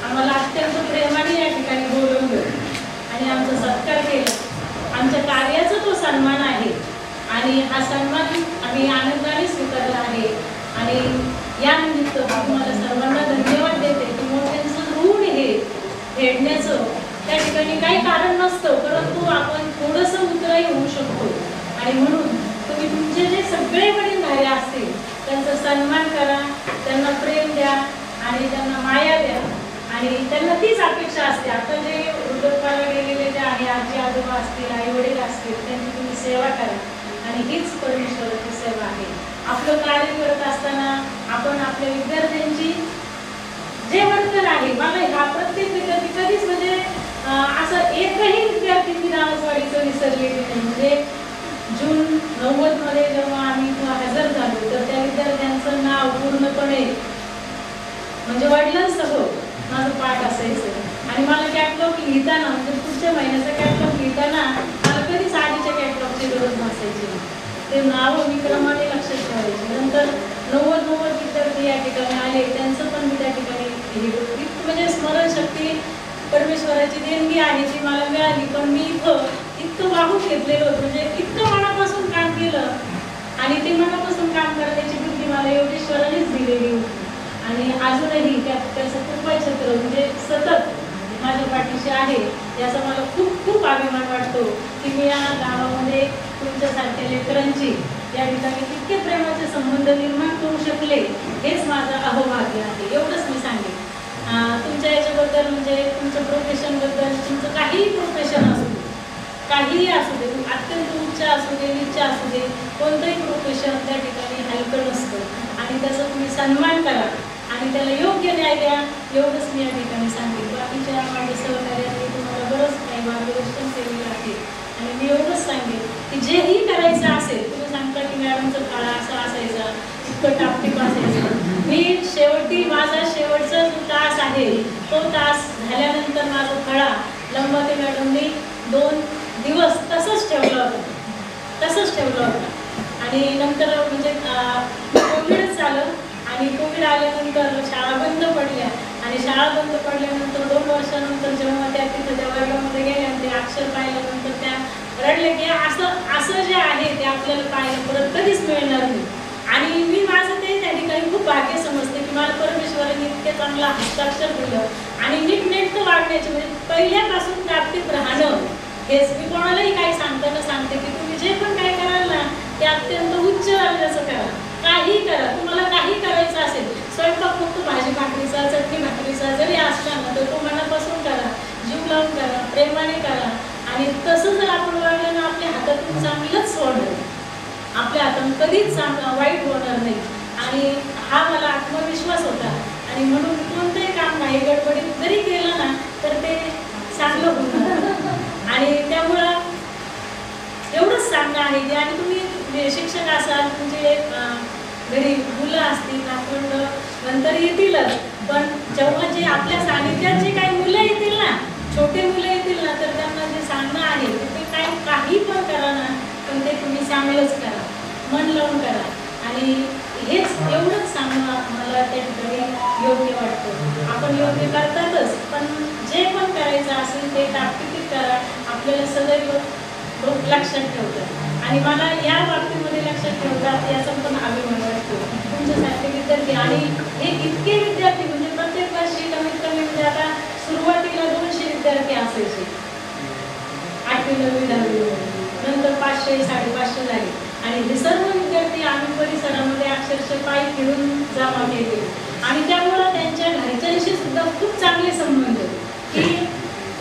आम्हाला अत्यंत प्रेमाने या ठिकाणी बोलवलं आणि आमचा सत्कार केला. आमच्या कार्याचा तो सन्मान आहे आणि हा सन्मान आम्ही आनंदाने स्वीकारला आहे. आणि या निमित्त तुम्हाला सर्वांना धन्यवाद देते की मोठ्यांचं ऋण हे फेडण्याचं त्या ठिकाणी काही कारण नसतं, परंतु आपण थोडंसं उतराई होऊ शकतो. आणि म्हणून तुम्ही तुमचे जे सगळे वडीलधारे असतील त्यांचा सन्मान करा, त्यांना प्रेम द्या आणि त्यांना माया द्या. आणि त्यांना तीच अपेक्षा असते. आता जे वृद्धत्वाला गेलेले जे आहे, आजी आजोबा असतील, आई वडील असतील, त्यांची तुम्ही सेवा करा आणि हीच परमेश्वराची सेवा आहे. आपलं कार्य करत असताना आपण आपल्या विद्यार्थ्यांची जे वर्तन आहे, मला हा प्रत्येक विद्यार्थी कधीच म्हणजे असं एकही विद्यार्थी मी दावसवाडीचं विसरलेली नाही. म्हणजे जून 90 मध्ये जेव्हा आम्ही हजर झालो तर त्या विद्यार्थ्यांचं नाव पूर्णपणे म्हणजे वडिलांसह माझं पाठ असायचं. आणि मला कॅटलॉग लिहिताना म्हणजे पुढच्या महिन्याचा कॅटलॉग लिहिताना मला कधीच आधीच्या कॅटलॉगची गरज नसायची. ते नावं मी क्रमाने लक्षात ठेवायचे. नंतर 90 विद्यार्थी या ठिकाणी आले, त्यांचं पण मी त्या ठिकाणी म्हणजे स्मरणशक्ती परमेश्वराची देणगी आहे ती मला मिळाली. पण मी इतकं वाहून घेतलेलं होतं, म्हणजे इतकं मनापासून काम केलं आणि ते मनापासून काम करण्याची बुद्धी मला योगेश्वरानेच दिलेली होती. आणि अजूनही त्याचं कृपाछत्र म्हणजे सतत माझ्या पाठीशी आहे याचा मला खूप खूप अभिमान वाटतो की मी या गावामध्ये तुमच्यासारख्या लेकरांची या ठिकाणी इतके प्रेमाचे संबंध निर्माण करू शकले, हेच माझं अहोभाग्य आहे. एवढंच मी सांगेन. तुमच्या याच्याबद्दल म्हणजे तुमच्या प्रोफेशनबद्दल, तुमचं काहीही प्रोफेशन असू दे, काहीही असू दे, अत्यंत उच्च असू दे, निच्च असू दे, कोणतंही प्रोफेशन त्या ठिकाणी हलकं नसतं आणि त्याचा तुम्ही सन्मान करा आणि त्याला योग्य न्याय द्या, एवढंच मी या ठिकाणी सांगेन. बाकीच्या माझ्या सहकार्याने तुम्हाला बरंच काही मार्गदर्शन केलेलं आहे आणि मी एवढंच सांगेन की जेही करायचं असेल, तुम्ही सांगता की मॅडम मॅडमचा फळा असा असायचा, इतकं टापटीप असायचं. मी शेवटी माझा शेवटचा जो तास आहे तो तास झाल्यानंतर माझा फळा लंबाते मॅडमनी 2 दिवस तसंच ठेवला होता. आणि नंतर म्हणजे कोविडच आलं आणि कोविड आल्यानंतर शाळा बंद पडल्या आणि शाळा बंद पडल्यानंतर 2 वर्षानंतर जेव्हा त्या तिथं त्या वर्गामध्ये गेल्या आणि ते अक्षर पाहिल्यानंतर त्या रडले की असं जे आहे ते आपल्याला पाहायला परत कधीच मिळणार नाही. आणि मी माझं ते त्या ठिकाणी खूप भाग्य समजते की मला परमेश्वराने इतके चांगला हस्ताक्षर दिलं आणि नीटनेटकं वागण्याचे म्हणजे पहिल्यापासून टापटीप राहणं हेच. मी कोणालाही काही सांगताना सांगते की तुम्ही जे पण काय कराल ना ते अत्यंत उच्च दर्जाचं करा, काही करा. तुम्हाला काही करायचं असेल, स्वयंपाक फक्त भाजी भाकरीचा, चटणी भाकरीचा जरी असला ना तर तो मनापासून करा, जीव लावून करा, प्रेमाने करा. आणि तसं जर आपण वागलं ना आपल्या हातातून चांगलंच होणार, आपल्या हातातून कधीच वाईट होणार नाही. आणि हा मला आत्मविश्वास होता आणि म्हणून कोणतंही काम नाही गडबडीत जरी केलं ना तर ते चांगलं होणार. आणि त्यामुळं एवढंच सांगणं आहे की आणि तुम्ही शिक्षक असाल, तुमचे घरी मुलं असतील, नातवंड नंतर येतीलच, पण जेव्हा जे आपल्या सानिध्यात जे काही मुलं येतील ना, छोटे मुलं येतील ना, तर त्यांना जे सांगणं आहे ते काही पण करा ना, पण ते तुम्ही चांगलंच करा, मन लावून करा. आणि हेच एवढंच सांगणं मला त्या ठिकाणी योग्य वाटतं. आपण योग्य करतातच, पण जे पण करायचं असेल ते टापटीप करा, आपल्याला सदैव लोक लक्षात ठेवतात. आणि मला या बाबतीमध्ये लक्षात ठेवतात याचा पण अभिमान वाटतो. तुमच्यासारखे विद्यार्थी आणि हे इतके विद्यार्थी म्हणजे प्रत्येक वर्षी कमीत कमी म्हणजे आता सुरुवातीला 200 विद्यार्थी असायचे 8वी 9वी 10वी, नंतर 500 550 झाले. आणि हे सर्व विद्यार्थी आम्ही परिसरामध्ये अक्षरशः पायी फिरून जमा केले. आणि त्यामुळं त्यांच्या घरच्यांशी सुद्धा खूप चांगले संबंध की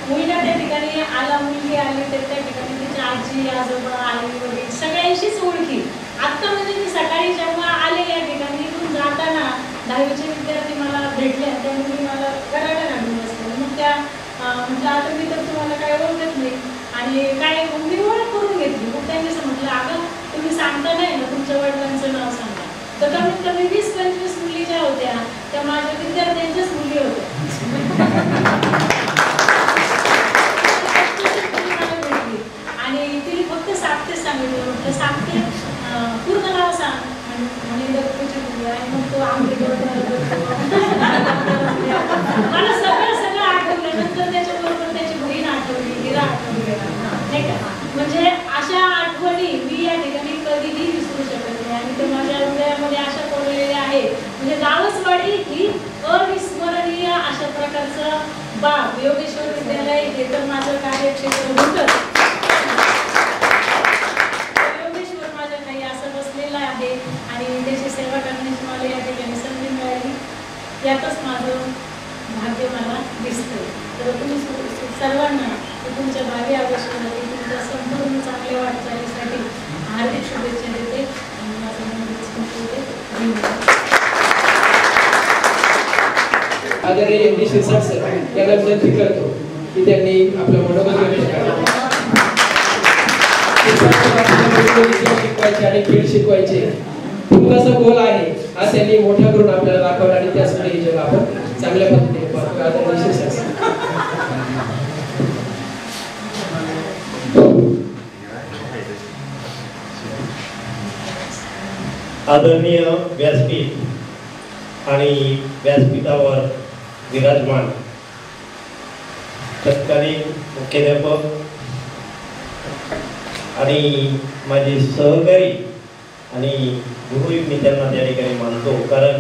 मुलगा त्या ठिकाणी आला, मुलगी आली तर त्या ठिकाणी तिची आजी आजोबा आई वडील सगळ्यांशीच ओळखी. आत्ता म्हणजे मी सकाळी जेव्हा आले या ठिकाणी इथून जाताना 10वीचे विद्यार्थी मला भेटले, त्या मुली मला करायला घालून बसले. मग त्या म्हटलं आता मी तर तुम्हाला काय ओळखत नाही आणि काय मी ओळख करून घेतली. मग त्यांनी म्हटलं अगं तुम्ही सांगता नाही ना तुमच्या वडिलांचं नाव सांगा. तर कमीत कमी 20-25 मुली ज्या होत्या त्या माझ्या विद्यार्थ्यांच्याच मुली होत्या. आणि तिने फक्त साप्ते सांगितलं, म्हटलं साप्ते पूर्ण नाव सांग म्हणे दत्तूची मुली आणि मग तो मला सगळं आठवलं. नंतर त्याच्याबरोबर त्याची बहीण आठवली, हिरा आठवली नाही का. म्हणजे अशा आठवणी मी या ठिकाणी कधीही विसरू शकत नाही आणि ते माझ्या हृदयामध्ये अशा कोरलेल्या आहेत. म्हणजे दावसवाडी ही अविस्मरणीय अशा प्रकारचं बाब योगेश्वर विद्यालय हे तर माझं कार्यक्षेत्र होतं. आहे आणि त्याची सेवा करण्याची मला या ठिकाणी संधी मिळाली, यातच माझं भाग्य मला दिसतं. तर तुम्ही सर्वांना तुमच्या भावी आयुष्यामध्ये तुमच्या संपूर्ण चांगल्या वाटचालीसाठी हार्दिक शुभेच्छा देते आणि माझं मनोगत संपवते. आदरणीय MD शिरसाट सर यांना विनंती करतो की त्यांनी आपलं मनोगत व्यक्त करावं. शिकवायचे आणि खेळ शिकवायचे तुमचा गोल आहे आज त्यांनी मोठा करून आपल्याला दाखवला आणि त्यासाठी हे जग आपण चांगल्या पद्धतीने पाहतो. आदरणीय व्यासपीठ आणि व्यासपीठावर विराजमान तत्कालीन मुख्याध्यापक आणि माझे सहकारी आणि गुरुही मी त्यांना त्या ठिकाणी मानतो, कारण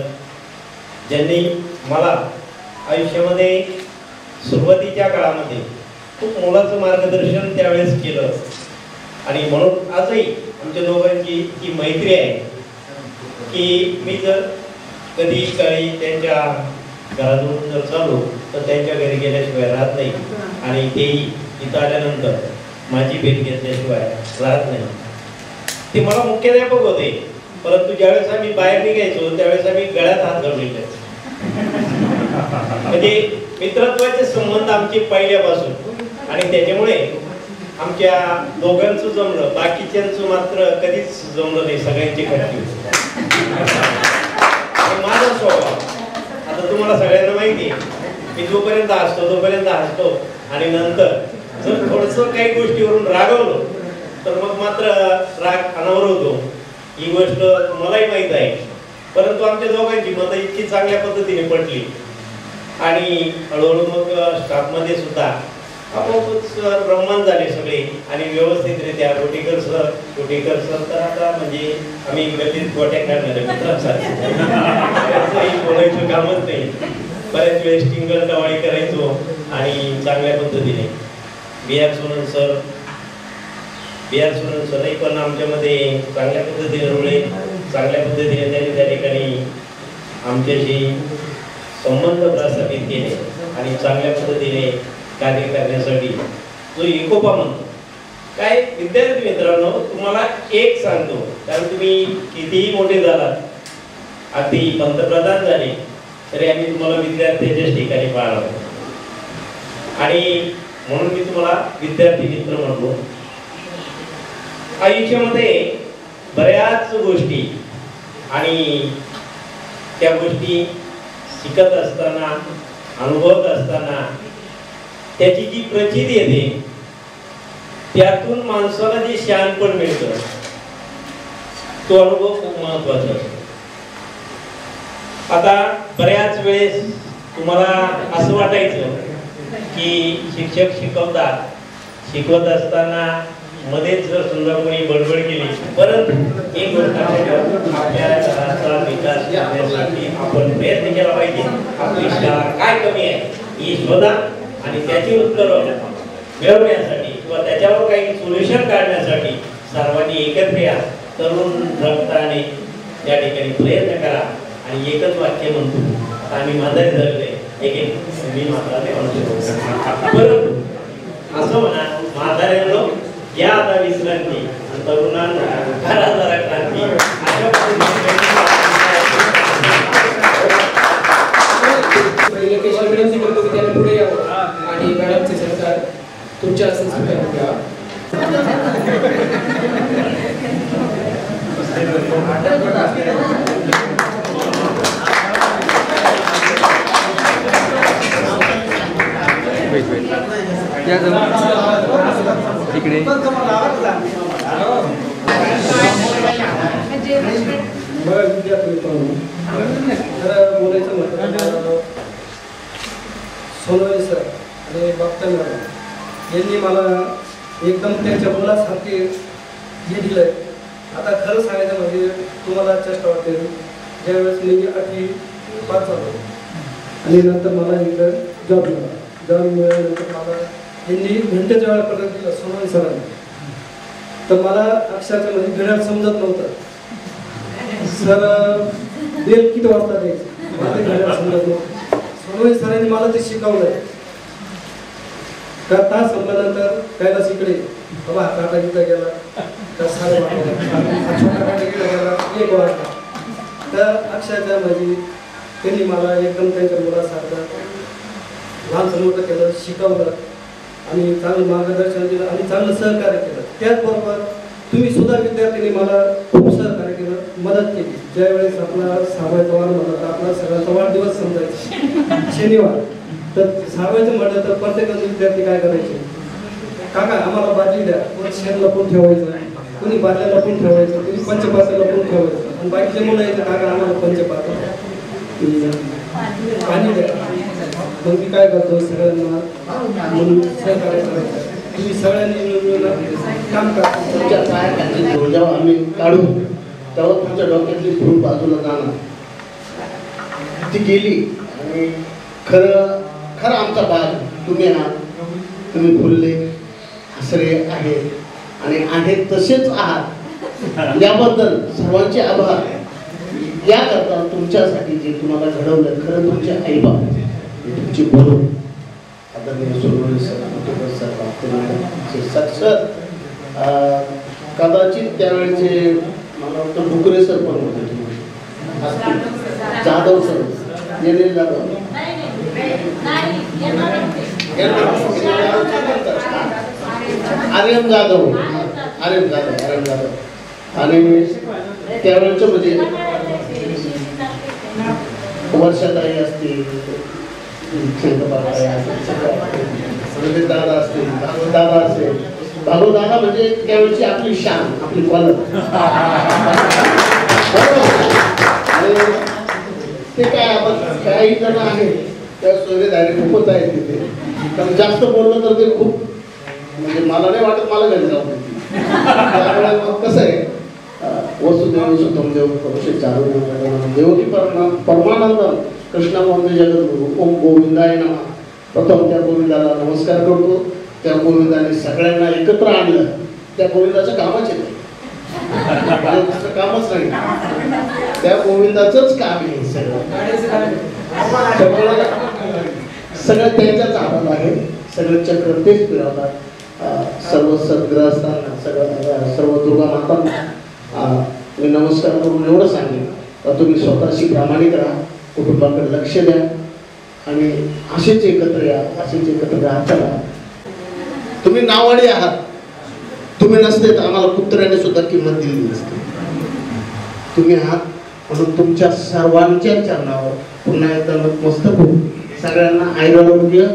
ज्यांनी मला आयुष्यामध्ये सुरुवातीच्या काळामध्ये खूप मोलाचं मार्गदर्शन त्यावेळेस केलं. आणि म्हणून आजही आमच्या दोघांची ही मैत्री आहे की मी जर कधी काही त्यांच्या घरातून जर चालू तर त्यांच्या घरी गेल्याशिवाय राहत नाही आणि तेही इथं आल्यानंतर माझी भेट घेतल्याशिवाय राहत नाही. ते मला मुख्याध्यापक होते, परंतु ज्यावेळेस आम्ही बाहेर निघायचो त्यावेळेस आम्ही गळ्यात हात घालून म्हणजे मित्रत्वाचे संबंध आमचे पहिल्यापासून. आणि त्याच्यामुळे आमच्या दोघांचं जमलं, बाकीच्यांचं मात्र कधीच जमलं नाही, सगळ्यांची खट्टी. माझा स्वभाव आता तुम्हाला सगळ्यांना माहिती आहे, मी जोपर्यंत हसतो तोपर्यंत हसतो, आणि नंतर जर थोडंसं काही गोष्टीवरून रागवलो तर मग मात्र राग अनावर होतो. ही गोष्ट मलाही माहीत आहे. परंतु आमच्या दोघांची मतं इतकी चांगल्या पद्धतीने पडली आणि हळूहळू मग स्टाफमध्ये सुद्धा आपोआपच रममान झाले सगळे आणि व्यवस्थितरित्या गोटेकर सर तर आता म्हणजे आम्ही गल्लीत गोट्या काढणारे मित्रांसारखे बोलायचं कामच नाही. बऱ्याच वेळेस टिंगल टवाळी करायचो आणि चांगल्या पद्धतीने बी आर सोनन सरही पण आमच्यामध्ये चांगल्या पद्धतीने रुळले, चांगल्या पद्धतीने त्यांनी त्या ठिकाणी आमच्याशी संबंध प्रस्थापित केले आणि चांगल्या पद्धतीने कार्य करण्यासाठी जो एकोपा म्हणतो. काय विद्यार्थी मित्रांनो, तुम्हाला एक सांगतो, कारण तुम्ही कितीही मोठे झालात, अगदी पंतप्रधान झाले तरी आम्ही तुम्हाला विद्यार्थ्याच्याच ठिकाणी पाहणार आणि म्हणून मी तुम्हाला विद्यार्थी मित्र म्हणतो. आयुष्यामध्ये बऱ्याच गोष्टी आणि त्या गोष्टी शिकत असताना, अनुभवत असताना त्याची जी प्रचिती येते त्यातून माणसाला जे शहाणपण मिळतं तो अनुभव खूप महत्वाचा असतो. आता बऱ्याच वेळेस तुम्हाला असं वाटायचं की शिक्षक शिकवत असताना मध्येच जर समजा कोणी बडबड केली, परंतु एक गोष्ट आपल्या घराचा विकास करण्यासाठी आपण प्रयत्न केला पाहिजे. आपली शाळा काय कमी आहे ही शोधा आणि त्याची उत्तरं मिळवण्यासाठी किंवा त्याच्यावर काही सोल्युशन काढण्यासाठी सर्वांनी एकत्र या, तरुण रक्ताने त्या ठिकाणी प्रयत्न करा. आणि एकच वाक्य म्हणतो, आम्ही म्हातारे झालेले एक मी म्हातारे म्हणतो, परंतु असं म्हणा म्हाताऱ्यांनो या आता विश्रांती आणि तरुणांना घरा जरा क्रांती. अशा पहिले पेशंट विनंती करतो की त्याने पुढे यावं आणि मॅडमचे सरकार तुमच्या असं स्वीकारून घ्यावा. इकडे बोलायचं म्हटलं सोनवणे सर आणि बाप्ता मॅडम यांनी मला एकदम त्यांच्या मुलासारखे हे दिलंय. आता खरं सांगायचं म्हणजे तुम्हाला चेष्टा वाटते, ज्यावेळेस मी 8वी पास झालो आणि नंतर मला इकडं जॉब मिळाला. जॉब मिळाल्यानंतर मला यांनी घंटेच्या वेळा पडत दिलं सोनवणे सरांनी, तर मला अक्षरशः म्हणजे घड्याळ समजत नव्हतं. सर बेल किती वाजता द्यायचं मला ते घड्याळ समजत नव्हतं. सोनवणे सरांनी मला ते शिकवलंय. का तास संपल्यानंतर कैलास इकडे बाबा काटा इथं गेला तर 12:30 छोटा काटा इकडे गेला 1 वाजता. तर अक्षरशः म्हणजे त्यांनी मला एकदम त्यांच्या मुलासारखं लहानसं मोठं केलं, शिकवलं आणि चांगलं मार्गदर्शन दिलं आणि चांगलं सहकार्य केलं. त्याचबरोबर तुम्ही सुद्धा विद्यार्थ्यांनी मला खूप सहकार्य केलं, मदत केली. ज्यावेळेस आपला 6वाचा वार म्हणला तर आपला सगळ्यांचा वाढदिवस समजायचा शनिवार, तर 6वाचं म्हटलं तर प्रत्येक विद्यार्थी काय करायचे, काका आम्हाला बाटली द्या, कोणी शेण लपून ठेवायचं, कोणी बाटल्या लपून ठेवायचं, कोणी पंचपात्र लपून ठेवायचं. आणि बाकीचे मुलं यायचं काका आम्हाला पंचपात्र पाणी द्या. मग मी काय करतो सगळ्यांना म्हणून सहकार्य करायचं. तुम्ही सगळ्यांनी मिळून काम करा. तुमच्या पायाखाली जेव्हा आम्ही काढू तेव्हा तुमच्या डोक्यातली भूल बाजूला जाणार ती गेली आणि खरं खरं आमचा भाग तुम्ही आहात. तुम्ही भुलले हसरे आहेत आणि आहेत तसेच आहात, याबद्दल सर्वांचे आभार. याकरता तुमच्यासाठी जे तुम्हाला घडवलं खरं तुमचे आईबाप, तुमचे गुरु आदरणीय Sonawane sir, Gotekar sir, Bapte sir, कदाचित त्यावेळेचे मला वाटतं भुकरे सर पण होते, जाधव सर, येणे जाधव आर्यन जाधव आणि त्यावेळेचं म्हणजे वर्षाताई असतील, दादा असतील, दादा असेल. दादा म्हणजे त्यावेळेची आपली शान, आपली कॉलर. आणि ते काय आपण काही जण आहेत त्या सोयरेदारी खूपच आहेत तिथे. कारण जास्त बोललं तर ते खूप म्हणजे मला नाही वाटत मला घरी जाऊ नये. त्यामुळे मग कसं आहे वसुदेव सुतम देव करुषे चालू देवकी परमानंदम कृष्ण वंदे जगद्गुरु ओम गोविंदाय नमः. प्रथम त्या गोविंदाला नमस्कार करतो. त्या गोविंदाने सगळ्यांना एकत्र आणलं. त्या गोविंदाचं कामच आहे, दुसरं कामच नाही. त्या गोविंदाचंच काम आहे सगळं त्यांच्याच हातात आहे. सगळं चक्र तेच फिरवतात. सर्व सद्ग्रस्तांना सर्व दुर्गा मातांना मी नमस्कार करून एवढं सांगेन तर तुम्ही स्वतःशी प्रामाणिक राहा, कुटुंबाकडे लक्ष द्या आणि असेच एकत्र या, असेच एकत्र राहता राहा. तुम्ही नावाडी आहात, तुम्ही नसते तर आम्हाला कुत्र्याने सुद्धा किंमत दिली नसते. तुम्ही आहात म्हणून तुमच्या सर्वांच्या चरणावर पुन्हा एकदा नतमस्तक होऊन सगळ्यांना आयुरारोग्य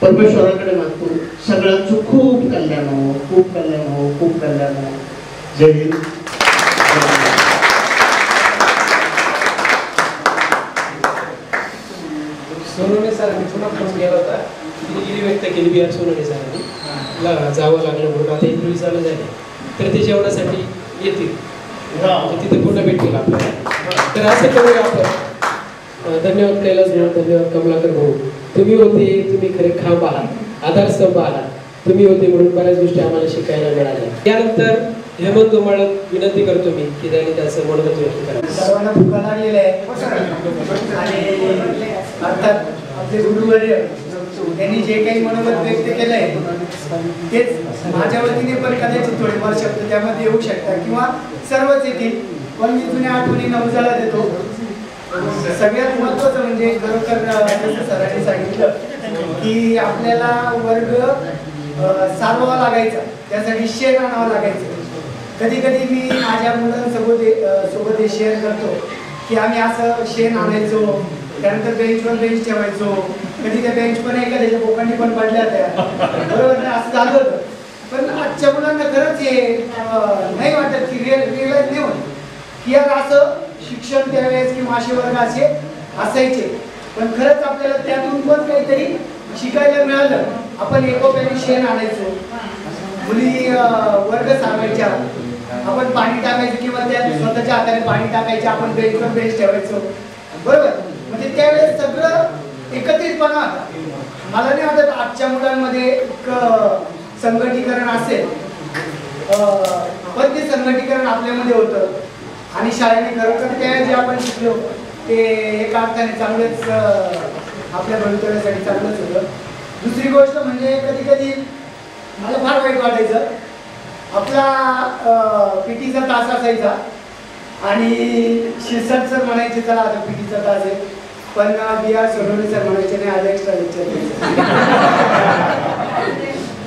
परमेश्वराकडे मागतो. सगळ्यांचं खूप कल्याण हो, खूप कल्याण हो, खूप कल्याण हो. जय हिंद. सोनवणे सरांनी पुन्हा फोन केला होता. दिलगिरी व्यक्त केली बी आर सोनवणे सरांनी जावं लागलं म्हणून. आता इंटरव्ह्यू चालू झाले तर ते जेवणासाठी येतील, तिथे पुन्हा भेटतील आपल्याला. तर असं करूया आपण. धन्यवाद कैलास भाऊ, धन्यवाद कमलाकर भाऊ. तुम्ही होते, तुम्ही खरे खांब आहात, आधारस्तंभ आहात. तुम्ही होते म्हणून बऱ्याच गोष्टी आम्हाला शिकायला मिळाल्या. त्यानंतर हेमंत गोमाळक विनंती करतो मी की त्यांनी त्याचं मनोगत व्यक्त करा. सर्वांना भुका लागलेल्या आहे आणि अर्थात आपले गुरुवर्य त्यांनी जे काही मनोगत व्यक्त केलंय तेच माझ्या वतीने पण कदाचित थोडेफार शब्द त्यामध्ये येऊ शकतात किंवा सर्वच येतील. पण मी जुन्या आठवणींना उजाळा देतो. सगळ्यात महत्त्वाचं म्हणजे खरोखर सरांनी सांगितलं की आपल्याला वर्ग सारवावा लागायचा, त्यासाठी शेण आणावं लागायचं. कधी कधी मी माझ्या मुलांसोबत शेअर करतो की आम्ही असं शेण आणायचो, त्यानंतर बेंचवर बेंच ठेवायचो. कधी त्या बेंच पण एखाद्याच्या बोकांनी पण पडल्या त्या, बरोबर ना, असं झालं होतं. पण आजच्या मुलांना खरंच हे नाही वाटत की रिअलाइज नाही होत की यार असं शिक्षण त्यावेळेस किंवा असे वर्ग असे असायचे. पण खरंच आपल्याला त्यातून पण काहीतरी शिकायला मिळालं. आपण एकोप्याने शेण आणायचो, मुली वर्ग सांगायच्या, आपण पाणी टाकायचं किंवा त्या स्वतःच्या हाताने पाणी टाकायचे, आपण बेंचवर बेंच ठेवायचो, बरोबर. म्हणजे त्यावेळेस सगळं एकत्रितपणा होता. मला नाही वाटत आजच्या मुलांमध्ये एक संघटीकरण असेल, पण ते संघटीकरण आपल्यामध्ये होतं आणि शाळेने खरोखर त्या जे आपण शिकलो ते एका अर्थाने चांगलंच आपल्या भवितव्यासाठी चांगलंच होतं. दुसरी गोष्ट म्हणजे कधी कधी मला फार वाईट वाटायचं. आपला पीटीचा तास असायचा आणि शिरसाट सर म्हणायचे चला आता पीटीचा तास आहे, पण बी आर सोनवणे सर म्हणायचे नाही आज एक्स्ट्रा लेक्चर घ्यायचं.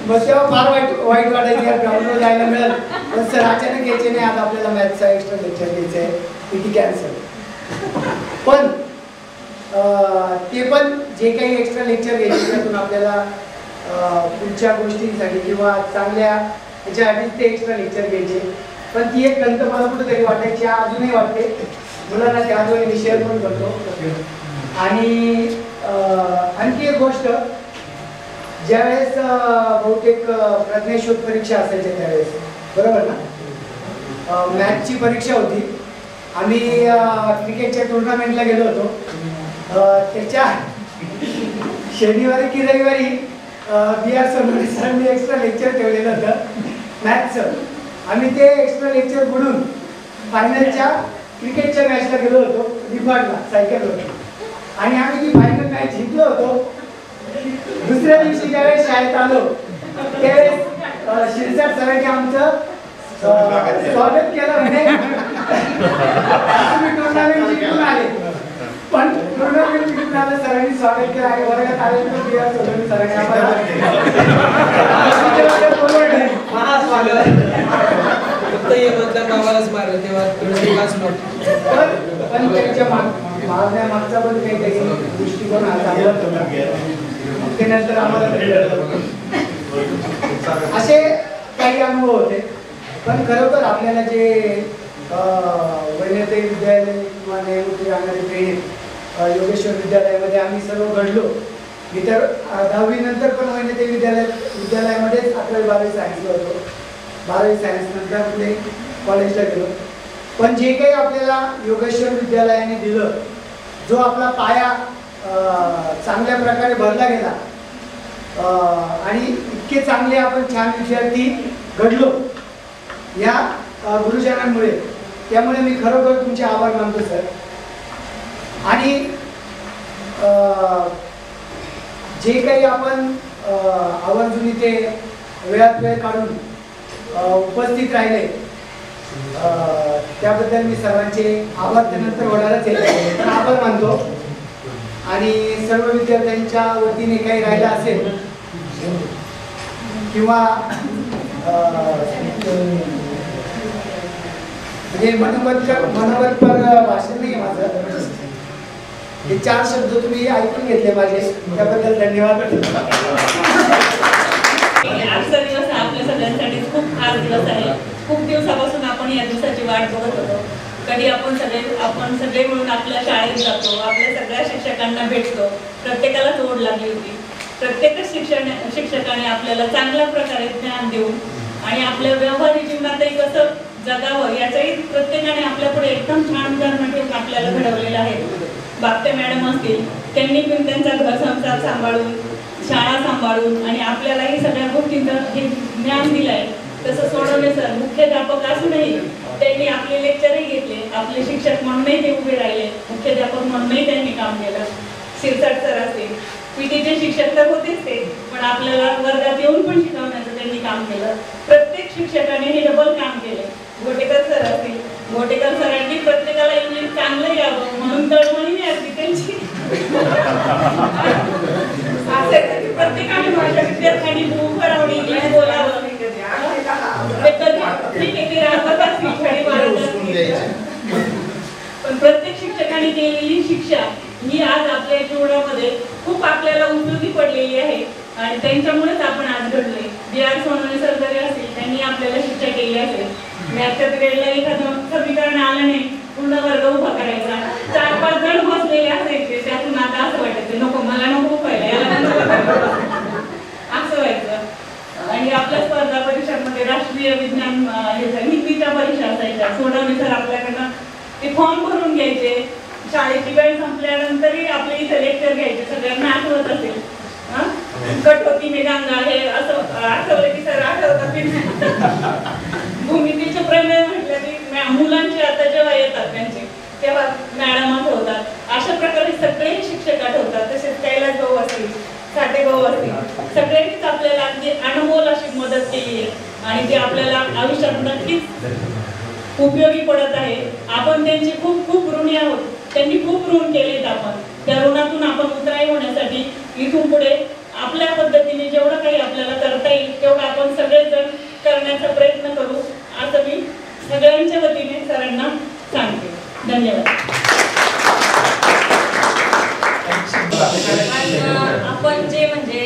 मग तेव्हा फार वाईट वाटायचं ग्राउंडवर जायला मिळेल, पण सर अचानक घ्यायचे नाही आज आपल्याला मॅथचा एक्स्ट्रा लेक्चर घ्यायचं आहे, पीटी कॅन्सल. पण ते पण जे काही एक्स्ट्रा लेक्चर घ्यायचे त्यातून आपल्याला पुढच्या गोष्टींसाठी किंवा चांगल्या ह्याच्यासाठी ते एक्स्ट्रा लेक्चर घ्यायचे. पण ती एक गंत मला कुठेतरी वाटायची, अजूनही वाटते. मुलांना त्या आजवर मी शेअर पण करतो. आणि आणखी एक गोष्ट, ज्यावेळेस बहुतेक प्रज्ञाशोध परीक्षा असायच्या त्यावेळेस, बरोबर ना, मॅथची परीक्षा होती. आम्ही क्रिकेटच्या टुर्नामेंटला गेलो होतो. त्याच्या शनिवारी की रविवारी बी आर सोनवणे सरांनी एक्स्ट्रा लेक्चर ठेवलेलं होतं मॅथचं. आम्ही ते एक्स्ट्रा लेक्चर बुडून फायनलच्या क्रिकेटच्या मॅचला गेलो होतो निफाडला सायकलवर. आणि आम्ही ती फायनल मॅच जिंकलो होतो. दुसऱ्या दिवशी ज्यावेळेस शाळेत आलो त्यावेळेस शिरसाट सरांनी आमचं स्वागत केलं. म्हणजे तुम्ही टुर्नामेंट जिंकून आले. पण पूर्ण सरांनी स्वागत केलं आणि वर्गात आल्यानंतर बिहार सोडवणी सरांनी आम्हाला फक्त हे मतदान आम्हालाच मारलं तेव्हा पण त्यांच्या मागचा पण काही दृष्टिकोन ते नंतर आम्हाला असे काही अनुभव होते. पण खरोखर आपल्याला जे वैन्यते विद्यालय किंवा नेहरू रांगणे प्रेरित योगेश्वर विद्यालयामध्ये आम्ही सर्व घडलो. मी तर 10वी नंतर पण वैन्यते विद्यालयामध्येच 11वी-12वी सायन्सला होतो. 12वी सायन्स नंतर पुढे कॉलेजला गेलो. पण जे काही आपल्याला योगेश्वर विद्यालयाने दिलं, जो आपला पाया चांगल्या प्रकारे भरला गेला आणि इतके चांगले आपण छान विद्यार्थी घडलो या गुरुजनांमुळे, त्यामुळे मी खरोखर तुमचे आभार मानतो सर. आणि जे काही आपण आवर्जून इथे वेळात वेळ काढून उपस्थित राहिले त्याबद्दल मी सर्वांचे आभार त्यानंतर होणारच आहे, आभार मानतो. आणि सर्व विद्यार्थ्यांच्या वतीने काही राहिलं असेल किंवा म्हणजे मनोगतपर भाषण नाही माझं, हे 4 शब्द तुम्ही ऐकून घेतले माझे, त्याबद्दल धन्यवाद. आजचा दिवस हा आपल्या सगळ्यांसाठी खूप खास दिवस आहे. खूप दिवसापासून आपण या दिवसाची वाट बघत होतो. कधी आपण सगळे मिळून आपल्या शाळेत जातो, आपल्या सगळ्या शिक्षकांना भेटतो. प्रत्येकालाच ओढ लागली होती. प्रत्येकच शिक्षकाने आपल्याला चांगल्या प्रकारे ज्ञान देऊन आणि आपल्या व्यवहारिक जीवनातही कसं जगावं याचंही प्रत्येकाने आपल्या पुढे एकदम छान उदाहरण ठेवून आपल्याला घडवलेलं आहे. बागते मॅडम असतील, त्यांनी पण त्यांचा घर संसार सांभाळून, शाळा सांभाळून आणि आपल्यालाही सगळ्या गोष्टींचं हे ज्ञान दिलंय. तसं सोडवणे सर मुख्याध्यापक असूनही त्यांनी आपले लेक्चरही घेतले, आपले शिक्षक म्हणूनही ते उभे राहिले, मुख्याध्यापक म्हणूनही त्यांनी काम केलं. शिरसाट सर असतील, पीटीचे शिक्षक तर होतेच ते, पण आपल्याला वर्गात येऊन पण शिकवण्याचं त्यांनी काम केलं. प्रत्येक शिक्षकाने हे डबल काम केले. गोटेकर सर असतील, गोटेकर सरांनी प्रत्येकाला इंग्लिश चांगलं यावं म्हणून तळमळीने असली त्यांची प्रत्येकाने माझ्या विद्यार्थ्यांनी बुक भरावणी इंग्लिश बोलावं, पण प्रत्येक शिक्षकाने केलेली शिक्षा ही आज आपल्या जीवनामध्ये खूप आपल्याला उपयोगी पडलेली आहे आणि त्यांच्यामुळेच आपण आज घडलोय. B.R. सोनवणे सर जरी असतील, त्यांनी आपल्याला शिक्षा केली असेल. मॅथच्या पिरियडला एखादं समीकरण आलं नाही, पूर्ण वर्ग उभा करायचा, 4-5 जण बसलेले असायचे, त्यातून आता असं वाटायचं नको मला नको उपायला असं व्हायचं. आणि आपल्या स्पर्धा परीक्षांमध्ये राष्ट्रीय विज्ञान हिंदीच्या परीक्षा असायच्या. सोडवणे सर आपल्याकडनं ते फॉर्म भरून घ्यायचे. शाळेची वेळ संपल्यानंतरही आपले इथे लेक्चर घ्यायचे. सगळ्यांना आठवत असेल कट होती मी गंगा, हे असं आठवलं की सर आठवतात. भूमितीचे प्रमेय म्हटलं की मुलांची आता जेव्हा येतात त्यांचे तेव्हा मॅडम आठवतात. अशा प्रकारे सगळे शिक्षक आठवतात. तसेच कैलास भाऊ असतील, साठे भाऊ असतील, सगळ्यांनीच आपल्याला अगदी अनमोल अशी मदत केली आहे आणि ती आपल्याला आयुष्यात नक्कीच उपयोगी पडत आहे. आपण त्यांची खूप खूप ऋणी आहोत. त्यांनी खूप ऋण केलेत. आपण त्या ऋणातून आपण उतराई होण्यासाठी इथून पुढे आपल्या पद्धतीने जेवढं काही आपल्याला करता येईल तेवढं आपण सगळेजण करण्याचा प्रयत्न करू असं मी सगळ्यांच्या वतीने सरांना सांगते. धन्यवाद. आपण जे म्हणजे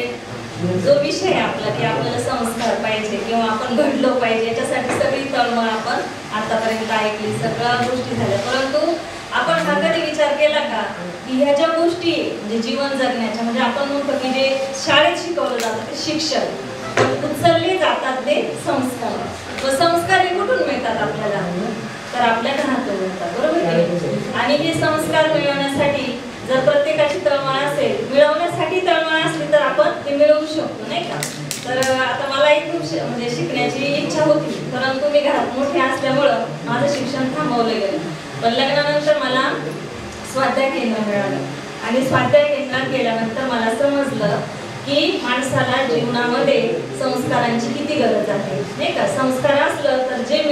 जो विषय आपला की आपल्याला संस्कार पाहिजे किंवा आपण घडलो पाहिजे याच्यासाठी सगळी तळमळ आपण आतापर्यंत ऐकली, सगळ्या गोष्टी झाल्या. परंतु आपण हा कधी विचार केला का की ह्या ज्या गोष्टी म्हणजे जीवन जगण्याच्या म्हणजे आपण म्हणतो की जे शाळेत शिकवलं जातं ते शिक्षण, उचलले जातात ते संस्कार. व संस्कार हे कुठून मिळतात आपल्याला तर आपल्या घरातून मिळतात, बरोबर. आणि हे संस्कार मिळवण्यासाठी जर प्रत्येकाची तळमळ असेल, मिळवण्यासाठी तळमळ असली तर आपण ते मिळवू शकतो, नाही का. तर आता मलाही खूप म्हणजे शिकण्याची इच्छा होती, परंतु मी घरात मोठी असल्यामुळं माझं शिक्षण थांबवलं गेलं. पण लग्नानंतर मला स्वाध्याय केंद्र मिळालं आणि स्वाध्याय केंद्रात गेल्यानंतर मला समजलं की माणसाला जीवनामध्ये संस्कारांची किती गरज आहे, नाही का. संस्कार असलं तर जे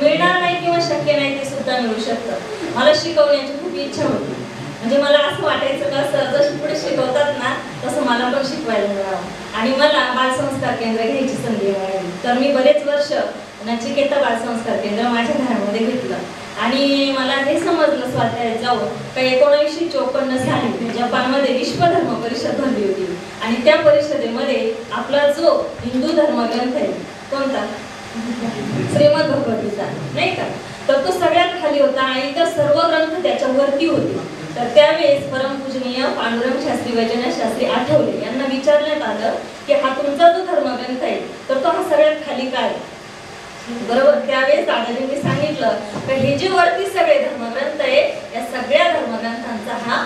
मिळणार नाही किंवा शक्य नाही ते सुद्धा मिळू शकतं. मला शिकवण्याची खूप इच्छा होती. म्हणजे मला असं वाटायचं का सर जशी पुढे शिकवतात ना तसं मला पण शिकवायला मिळावं आणि मला बालसंस्कार केंद्र घ्यायची संधी मिळाली. तर मी बरेच वर्ष नचिकेता बालसंस्कार केंद्र माझ्या घरामध्ये घेतलं आणि मला हे समजलं स्वाध्यायात जाऊन का 1954 साली जपानमध्ये विश्व धर्म परिषद भरली होती आणि त्या परिषदेमध्ये आपला जो हिंदू धर्मग्रंथ आहे कोणता श्रीमद भगवद्गीता नाही का, तर तो सगळ्यात खाली होता आणि तर सर्व ग्रंथ त्याच्यावरती होते. तर त्यावेळेस परमपूजनीय पांडुरंग शास्त्री वैजनाथ शास्त्री आठवले यांना विचारण्यात आलं की हा तुमचा जो धर्मग्रंथ आहे तर तो हा सगळ्यात खाली काय बरोबर. त्यावेळेस दादाजींनी सांगितलं की हे जे वरती सगळे धर्मग्रंथ आहे या सगळ्या धर्मग्रंथांचा हा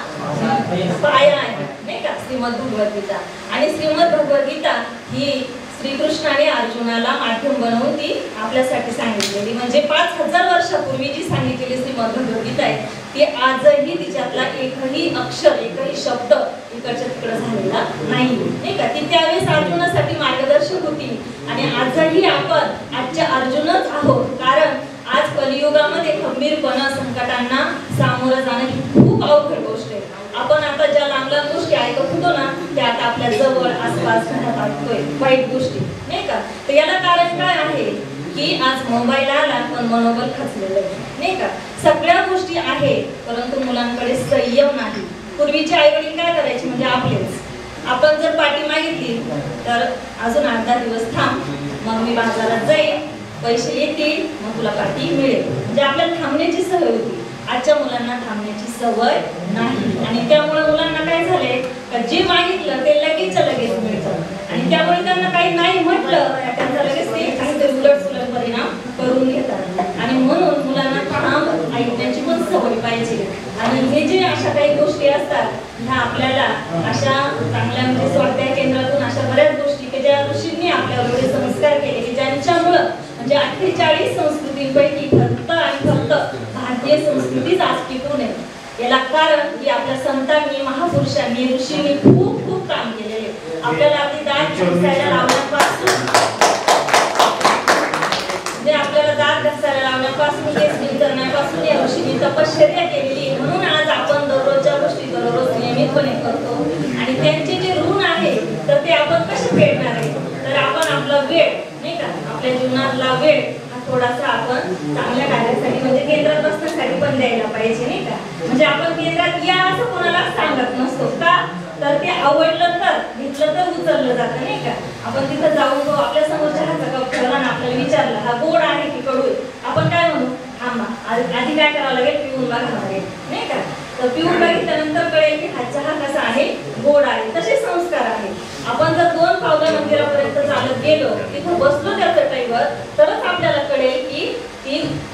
पाया आहे नाही का श्रीमद भगवद्गीता. आणि श्रीमद भगवद्गीता ही श्रीकृष्णाने अर्जुनाला माध्यम बनवून ती आपल्यासाठी सांगितलेली म्हणजे 5000 वर्षापूर्वी जी सांगितलेली श्रीमद भगवद्गीता आहे ती आजही तिच्यातला एकही अक्षर एकही शब्द इकडच्या तिकडं झालेला नाही का. ती त्यावेळेस अर्जुनासाठी मार्गदर्शक होती आणि आजही आपण आजच्या अर्जुनच आहोत. कारण आज कलियुगामध्ये खंबीरपणा संकटांना सामोरं जाणं ही खूप अवघड गोष्ट आहे. आपण आता ज्या लांब लांब गोष्टी ऐकत होतो ना त्या आता आपल्या जवळ आसपास घरात ऐकतोय वाईट गोष्टी नाही का. तर याला कारण काय आहे की आज मोबाईल आला पण मनोबल खचलेलं आहे नाही का. सगळ्या गोष्टी आहेत परंतु मुलांकडे संयम नाही. पूर्वीचे आई वडील काय करायचे म्हणजे आपलेच आपण जर पाठी मागितली तर अजून 8-10 दिवस थांब मग मी बाजारात जाईल पैसे येतील मग तुला पाठी मिळेल म्हणजे आपल्याला थांबण्याची सवय होती. आजच्या मुलांना थांबण्याची सवय नाही आणि त्यामुळे मुलांना काय झालंय का जे मागितलं ते लगेच मिळतं आणि त्यामुळे त्यांना काही नाही म्हटलं त्यांचा लगेच ते काहीतरी उलटसुलट परिणाम करून घेतात. आणि म्हणून मुलांना थांब ऐकण्याची पण सवय पाहिजे. आणि हे जे अशा काही गोष्टी असतात ह्या आपल्याला अशा चांगल्या म्हणजे स्वाध्याय केंद्रातून अशा बऱ्याच गोष्टी की ज्या ऋषींनी आपल्यावर संस्कार केले की ज्यांच्यामुळं म्हणजे 48 संस्कृतींपैकी फक्त आणि फक्त भारतीय संस्कृतीच आज टिकून आहे. याला कारण की आपल्या संतांनी महापुरुषांनी ऋषींनी खूप खूप काम केलेले. आपल्याला अगदी दात घासायला लावण्यापासून म्हणजे आपल्याला दात घासायला लावण्यापासून केस करण्यापासून या ऋषींनी तपश्चर्या केलेली म्हणून आज आपण दररोजच्या गोष्टी दररोज नियमितपणे करतो. आणि त्यांचे जे ऋण आहे तर ते आपण कसे फेडणार आहे तर आपण आपला वेळ नाही का आपल्या जीवनातला वेळ हा थोडासा आपण चांगल्या कार्यासाठी म्हणजे केंद्रात बसण्यासाठी पण द्यायला पाहिजे नाही का. म्हणजे आपण केंद्रात या असं कोणाला सांगत नसतो का तर ते आवडलं तर घेतलं तर उचललं जातं नाही का. आपण तिथं जाऊन आपल्या समोर चहाचा कप ठेवला आणि आपल्याला विचारलं हा गोड आहे की कडू आहे आपण काय म्हणू थांबा आधी काय करावं लागेल पिऊन बघावं लागेल नाही का. तर पिऊन बघितल्यानंतर कळेल की हा चहा कसा आहे गोड आहे. तसे संस्कार आहे. आपण जर 2 पावलं मंदिरापर्यंत चालत गेलो तिथं बसलो त्या चटईवर तरच आपल्याला कळेल की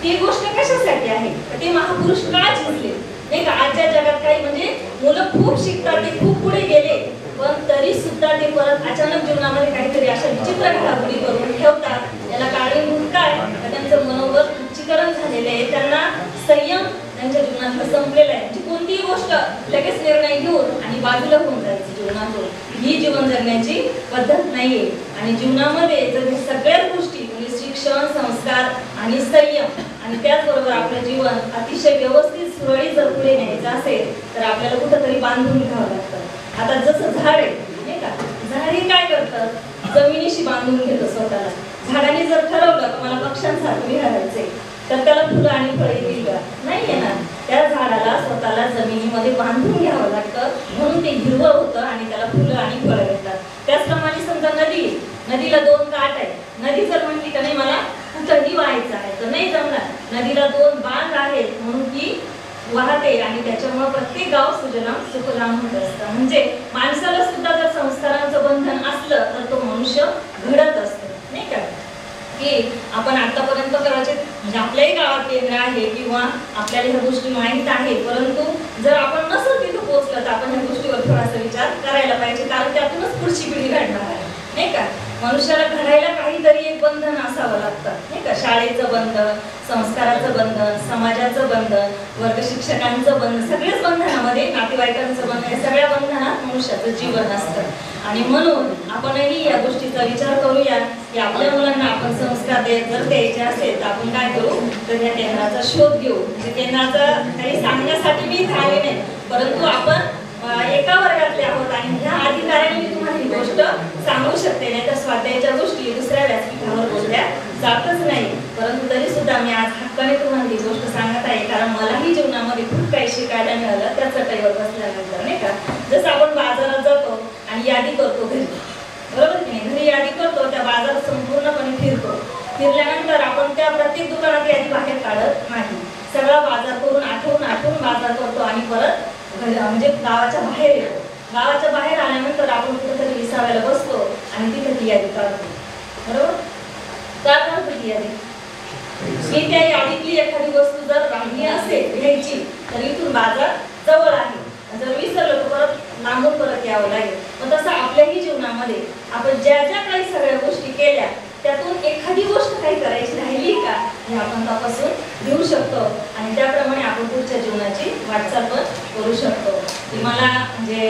ती गोष्ट कशासाठी आहे ते महापुरुष का झिजले नाही का. आजच्या जगात काही म्हणजे मुलं खूप शिकतात ते खूप पुढे गेले पण तरी सुद्धा ते परत अचानक जीवनामध्ये काहीतरी अशा विचित्र घडामोडी करून ठेवतात. याला कारणीभूत काय त्यांचं मनोबल उच्चीकरण झालेलं आहे. त्यांना संयम त्यांच्या जीवनात संपलेलं आहे. कोणतीही गोष्ट लगेच निर्णय घेऊन आणि बाजूला होऊन जायचं जीवनातून ही जीवन जगण्याची पद्धत नाहीये. आणि जीवनामध्ये जर हे सगळ्याच गोष्टी म्हणजे शिक्षण संस्कार आणि संयम आणि त्याचबरोबर आपलं जीवन अतिशय व्यवस्थित सुरळीत जर पुढे न्यायचं असेल तर आपल्याला कुठंतरी बांधून घ्यावं लागतं. आता जसं झाड आहे नाही का झाड हे काय करतं जमिनीशी बांधून घेतं स्वतःला. झाडाने जर ठरवलं की मला पक्ष्यांसारखं विहारायचंय तर त्याला फुलं आणि फळे येतील का नाही येणार. त्या झाडाला स्वतःला जमिनीमध्ये बांधून घ्यावं लागतं म्हणून ते हिरवं होतं आणि त्याला फुलं आणि फळं येतात. त्याचप्रमाणे समजा नदीला 2 काठ आहे. नदी जर म्हणली का नाही मला कुठंही व्हायचं आहे तर नाही जमणार. नदीला 2 बांध आहेत म्हणून ती वाहते आणि त्याच्यामुळे प्रत्येक गाव सुजलाम सुफलाम होत असतं. म्हणजे माणसाला सुद्धा जर संस्कारांचं बंधन असलं तर तो मनुष्य घडत असतो नाही का. की आपण आतापर्यंत कदाचित म्हणजे आपल्याही गावात केंद्र आहे किंवा आपल्याला ह्या गोष्टी माहीत आहे परंतु जर आपण नसं तिथं पोहोचलं तर आपण ह्या गोष्टीवर थोडासा विचार करायला पाहिजे. कारण त्यातूनच पुढची पिढी घडणार आहे नाही का. मनुष्याला घडायला काहीतरी एक बंधन असावं लागतं नाही का. शाळेचं बंधन संस्काराचं बंधन समाजाचं बंधन वर्ग शिक्षकांचं बंधन सगळ्याच बंधनामध्ये नातेवाईकांचं बंधन या सगळ्या बंधनात मनुष्याचं जीवन असतं. आणि म्हणून आपणही या गोष्टीचा विचार करूया की आपल्या मुलांना आपण संस्कार जर द्यायचे असेल तर आपण काय करू तर या केंद्राचा शोध घेऊ. म्हणजे केंद्राचा काही सांगण्यासाठी मी इथे आले नाही परंतु आपण एका वर्गातले आहोत आणि ह्या अधिकाऱ्यांनी मी तुम्हाला ही गोष्ट सांगू शकते, नाही तर स्वाध्यायाच्या गोष्टी दुसऱ्या व्यासपीठावर बोलल्या जातच नाही. परंतु तरी सुद्धा मी आज हक्काने तुम्हाला ही गोष्ट सांगत आहे, कारण मलाही जीवनामध्ये खूप काही शिकायला मिळालं त्या चटईवर बसल्यानंतर, नाही का. जसं आपण बाजारात जातो आणि यादी करतो घरी, बरोबर की नाही, घरी यादी करतो, त्या बाजारात संपूर्णपणे फिरतो. फिरल्यानंतर आपण त्या प्रत्येक दुकानात यादी बाहेर काढत नाही, सगळा बाजार करून आठवून बाजार करतो आणि परत म्हणजे गावाच्या बाहेर येतो. गावाच्या बाहेर आल्यानंतर आपण कुठेतरी विसाव्याला बसतो आणि तिथे ती यादी काढतो, बरोबर. का काढतो ती यादी? की त्या यादीतली एखादी वस्तू जर राहिली असेल घ्यायची तर इथून बाजार जवळ आहे, जर विसरलं तर परत लांबून परत यावं लागेल. मग तसं आपल्याही जीवनामध्ये आपण ज्या ज्या काही सगळ्या गोष्टी केल्या त्यातून एखादी गोष्ट काही करायची राहिली का हे आपण तपासून घेऊ शकतो आणि त्याप्रमाणे आपण पुढच्या जीवनाची वाटचाल पण करू शकतो. की मला म्हणजे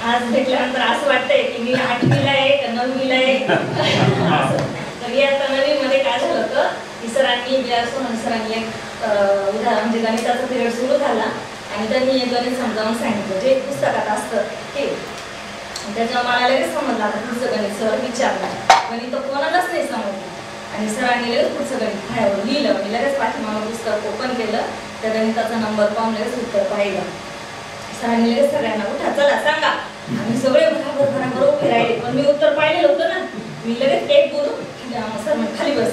आज भेटल्यानंतर असं वाटतंय की मी 8वीला आहे का 9वीला आहे. तर आता 9वीमध्ये काय झालं होतं की सरांनी सरांनी एक उदाहरण म्हणजे गणिताचा पिरियड सुरू झाला आणि त्यांनी एक गणित समजावून सांगितलं जे पुस्तकात असतं ते. त्याच्यावर मला लगेच समजलं आता पुढचं गणित सर विचारलं, गणित कोणालाच नाही समजलं आणि सरांनी लगेच पुढचं गणित खायावर लिहिलं. मी लगेच पाठीमागं पुस्तक ओपन केलं, त्या गणिताचा नंबर पाहून लगेच उत्तर पाहिलं. सरांनी लगेच सगळ्यांना उठा चला सांगा, आम्ही सगळे भराभर उभे राहिले, पण मी उत्तर पाहिलेलं होतं ना. मी लगेच एक बोलून सर म्हणजे खाली बस.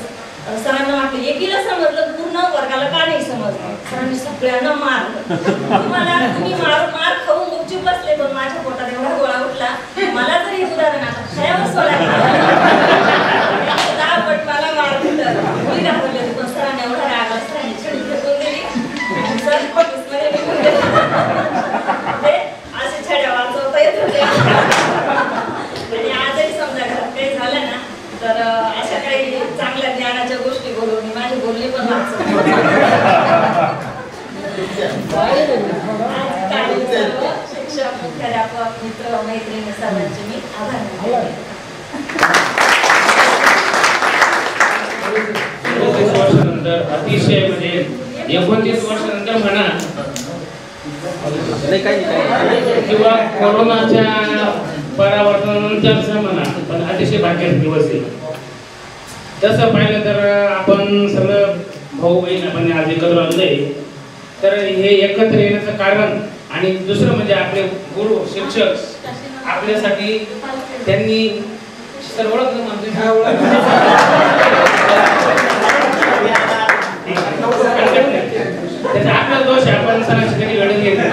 सरांना वाटलं एकीला समजलं पूर्ण वर्गाला का नाही समजलं. सरांनी सगळ्यांना मारलं. तुम्ही मार खाऊन गुपचूप बसले पण माझ्या पोटात एवढा गोळा उठला. मला जर हे उदाहरण आता खायावर सोडायला पण मला मार दिलं. मी घाबरले होते पण सरांनी एवढा राग सरांनी छडी फेकून दिली आणि सर ऑफिसमध्ये निघून गेले. ते असे छड्या वाजवता येत होते. आणि आजही समजा घरात काही झालं ना तर अशा काही चांगल्या ज्ञानाच्या गोष्टी बोलून माझे बोलणे पण शिक्षक मुख्याध्यापक मित्र मैत्रिणी सर्वांचे मी आभार मानते. 29 वर्षानंतर अतिशय म्हणजे 29 वर्षानंतर म्हणा किंवा कोरोनाच्या परावर्तनानंतरचा म्हणा, पण अतिशय भाग्याचा दिवस आहे. तसं पाहिलं तर आपण सगळं भाऊ बहीण आपण आज एकत्र आलोय. तर हे एकत्र येण्याचं कारण आणि दुसरं म्हणजे आपले गुरु शिक्षक आपल्यासाठी त्यांनी सर ओळखलं म्हणते त्याचा आपला दोष आहे, आपण सरांची कधी घडून घेतली.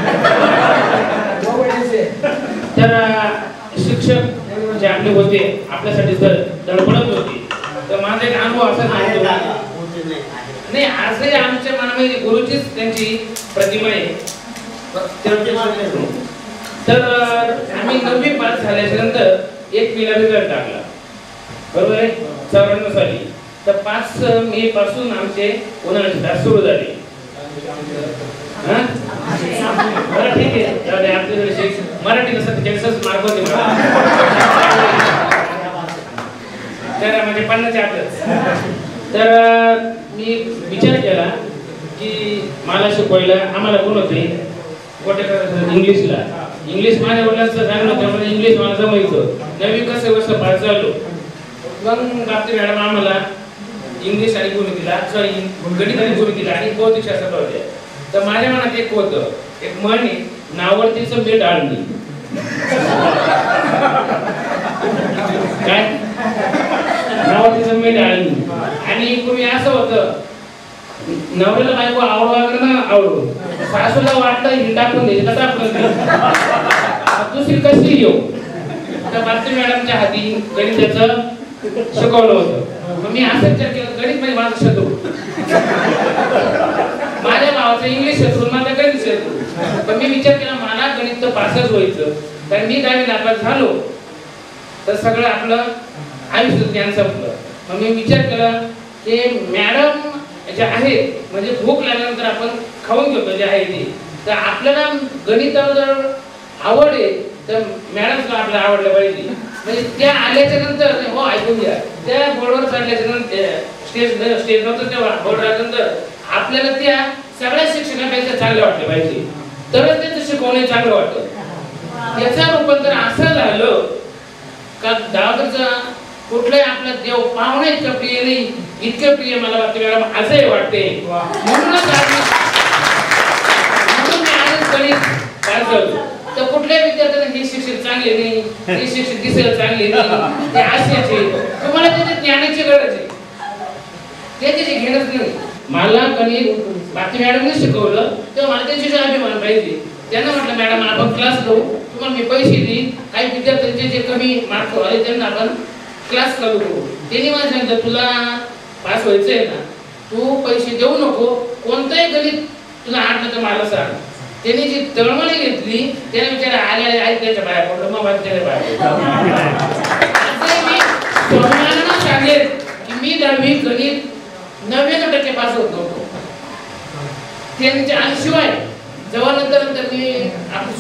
तर शिक्षक जे आपले होते आपल्यासाठी धडपडत होते. तर माझा एक अनुभव असा सांगतो नाही, आजही आमच्या मनामध्ये गुरुचीच त्यांची प्रतिमा आहे. तर आम्ही 9वी पास झाल्याच्या नंतर 1 मेला रिझल्ट टाकला, बरोबर आहे 94 साली. तर 5 मे पासून आमचे उन्हाळ्याचे तास सुरू झाले. ठीक आहे आपल्याकडे मराठी नसतं 66 मार्क होते मला. तर म्हणजे 50 आपलंच. तर मी विचार केला की मला शिकवायला आम्हाला कोण होते कोटेकर इंग्लिशला. इंग्लिश माझ्या वडिलांचं चांगलं होतं म्हणजे इंग्लिश मला जमायचं. 9वी कसं वर्ष पास झालो. मग बापती मॅडम आम्हाला इंग्लिश आणि गणितीला गणित आणि गणितीला आणि भौतिक शास्त्र होते. तर माझ्या मनात एक होतं, एक म्हण आहे नावडतीचं मीठ आळणी. काय नावडतीचं मीठ आळणी. आणि पूर्वी असं होतं नवऱ्याला बायको आवडवा ना आवडू, सासूला वाटलं हिंडा पण द्यायचं कसा आपण दुसरी कशी येऊ. तर बापती मॅडमच्या हाती गणिताचं शिकवलं होतं. मग मी असं विचार केला गणित म्हणजे माझं शत्रू, माझ्या भावाचं इंग्लिश शत्रू, माझा गणित शत्रू. पण मी विचार केला मला गणित तर पासच व्हायचं. कारण मी 10वी नापास झालो तर सगळं आपलं आयुष्य ज्ञान संपलं. मग मी विचार केला की मॅडम जे आहेत म्हणजे भूक लागल्यानंतर आपण खाऊन घेतो जे आहे ते. तर आपल्याला गणितावर जर आवड आहे तर मॅडमला आपल्याला आवडलं पाहिजे. म्हणजे त्या आल्याच्या नंतर हो ऐकून घ्या त्या बोर्डवर चढल्याच्या नंतर स्टेज नव्हतं तेव्हा बोर्ड आल्यानंतर आपल्याला त्या सगळ्या शिक्षकांपेक्षा चांगलं वाटलं पाहिजे. तरच त्याचं शिकवणे चांगलं वाटतं. याचा रूपांतर असं झालं का गावाकडचा कुठलाही आपला देव पाहुणे इतकं प्रिय नाही, इतकं प्रिय मला वाटतं मॅडम असंही वाटते. म्हणून मी आजच गणित पाळतो. तर कुठल्याही विद्यार्थ्यांना हे शिक्षक चांगले नाही, हे शिक्षक दिसायला चांगले नाही, ते असेच तुम्हाला त्याच्या ज्ञानाची गरज आहे, त्याची घेणंच नाही. मला गणित बाकी मॅडमने शिकवलं तेव्हा मला त्याच्याशी अभिमान पाहिजे. त्यांना म्हटलं मॅडम आपण क्लास घेऊ, तुम्हाला मी पैसे देईन, काही विद्यार्थ्यांचे जे कमी मार्क आले त्यांना आपण क्लास चालू करू. त्यांनी मला सांगितलं तुला पास व्हायचंय ना, तू पैसे देऊ नको, कोणतंही गणित तुला आठलं तर मला सांग. त्यांनी जी तळमळी घेतली त्याने विचार आल्या आई त्याच्या बाहेर पडलं, मग त्याच्या बाहेर मी सन्मानानं सांगेन की मी 10वी गणित 99% पास होत नव्हतो त्यांच्या. आणि शिवाय जेव्हा नंतर मी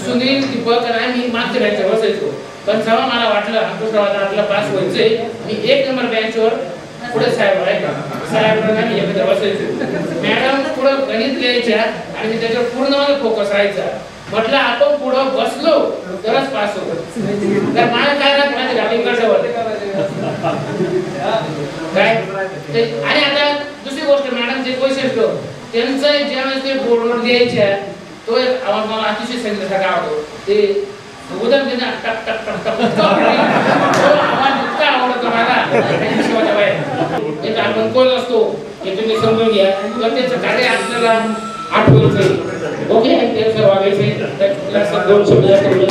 सुनील दीपक आणि आम्ही मागच्या बँचवर बसायचो, पण जेव्हा मला वाटलं आपला पास व्हायचंय, मी 1 नंबर बँचवर पुढे साहेब आहे का साहेब आम्ही एकत्र बसायचो. मॅडम पुढं गणित लिहायच्या आणि मी त्याच्यावर पूर्ण मला फोकस राहायचा. म्हटलं आपण पुढं बसलो तरच पास होतो. तर मला काय राहत माहिती का इकडच्यावर काय. आणि आता दुसरी गोष्ट मॅडमचे वैशिष्ट्य त्यांचं ज्यावेळेस ते बोर्डवर लिहायच्या तो एक आवाज मला अतिशय सांगितल्यासारखा आवडतो. ते उदाहरण देणं टक टक टक टक आवाज इतका आवडतो मला शिवाच्या बाहेर. एक आपण कोण असतो हे तुम्ही समजून घ्या, तर त्याचं कार्य आपल्याला आठवायचं. ओके ते सर्व वागायचे 2 शब्द जास्त बोलले.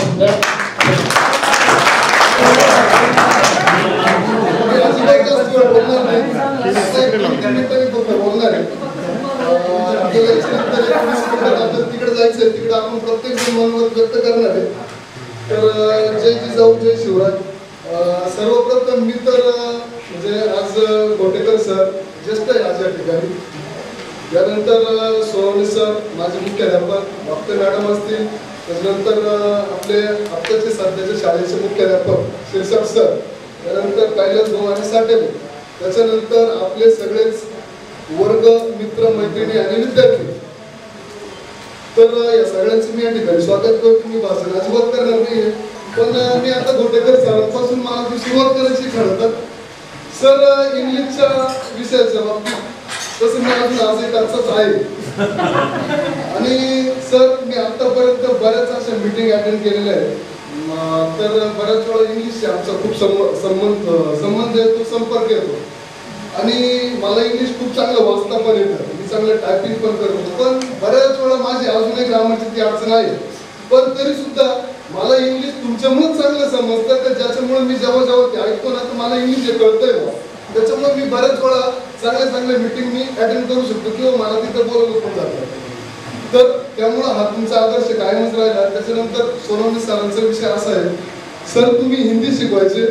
तिकडे जायचंय, तिकडे आपण प्रत्येक जण मनोगत व्यक्त करणार आहे. तर जय जिजाऊ जय शिवराज. सर्वप्रथम मी तर म्हणजे आज गोटेकर सर ज्येष्ठ आहे आज या ठिकाणी, त्यानंतर सोनवणे सर माझे मुख्याध्यापक, डॉक्टर मॅडम असतील, त्याच्यानंतर आपले आत्ताचे सध्याच्या शाळेचे मुख्याध्यापक शिरसाट सर, त्यानंतर कैलास भाऊ आणि साठे भाऊ, त्याच्यानंतर आपले सगळेच वर्ग मित्र मैत्रिणी आणि विद्यार्थी. तर या सगळ्यांचं मी या ठिकाणी स्वागत करतो. मी भाषण अजिबात करणार नाहीये, पण मी आता गोटेकर सरांपासून मला ती सुरुवात करायची ठरवतात. सर इंग्लिशच्या विषयाच्या बाबतीत तसं मी अजून आजही त्याचाच आहे. आणि सर मी आतापर्यंत बऱ्याच अशा मीटिंग अटेंड केलेल्या आहेत, तर बऱ्याच वेळा इंग्लिशशी आमचा खूप संबंध येतो, संपर्क येतो. आणि मला इंग्लिश खूप चांगलं वाचता पण येतं, मी चांगलं टायपिंग पण करतो. पण बऱ्याच वेळा माझी अजूनही ग्रामरची ती अडचण आहे. पण तरी सुद्धा मला इंग्लिश तुमच्यामुळे चांगलं समजतं का, ज्याच्यामुळे मी जेव्हा जेव्हा ते ऐकतो ना तर मला इंग्लिश हे कळतंय बा. त्याच्यामुळे मी बऱ्याच वेळा चांगल्या मीटिंग मी अटेंड करू शकतो किंवा मला तिथं बोलवलं पण जातं. तर त्यामुळं हा तुमचा आदर्श कायमच राहिला. त्याच्यानंतर सोनवणे सरांचा विषय असा आहे, सर तुम्ही हिंदी शिकवायचे.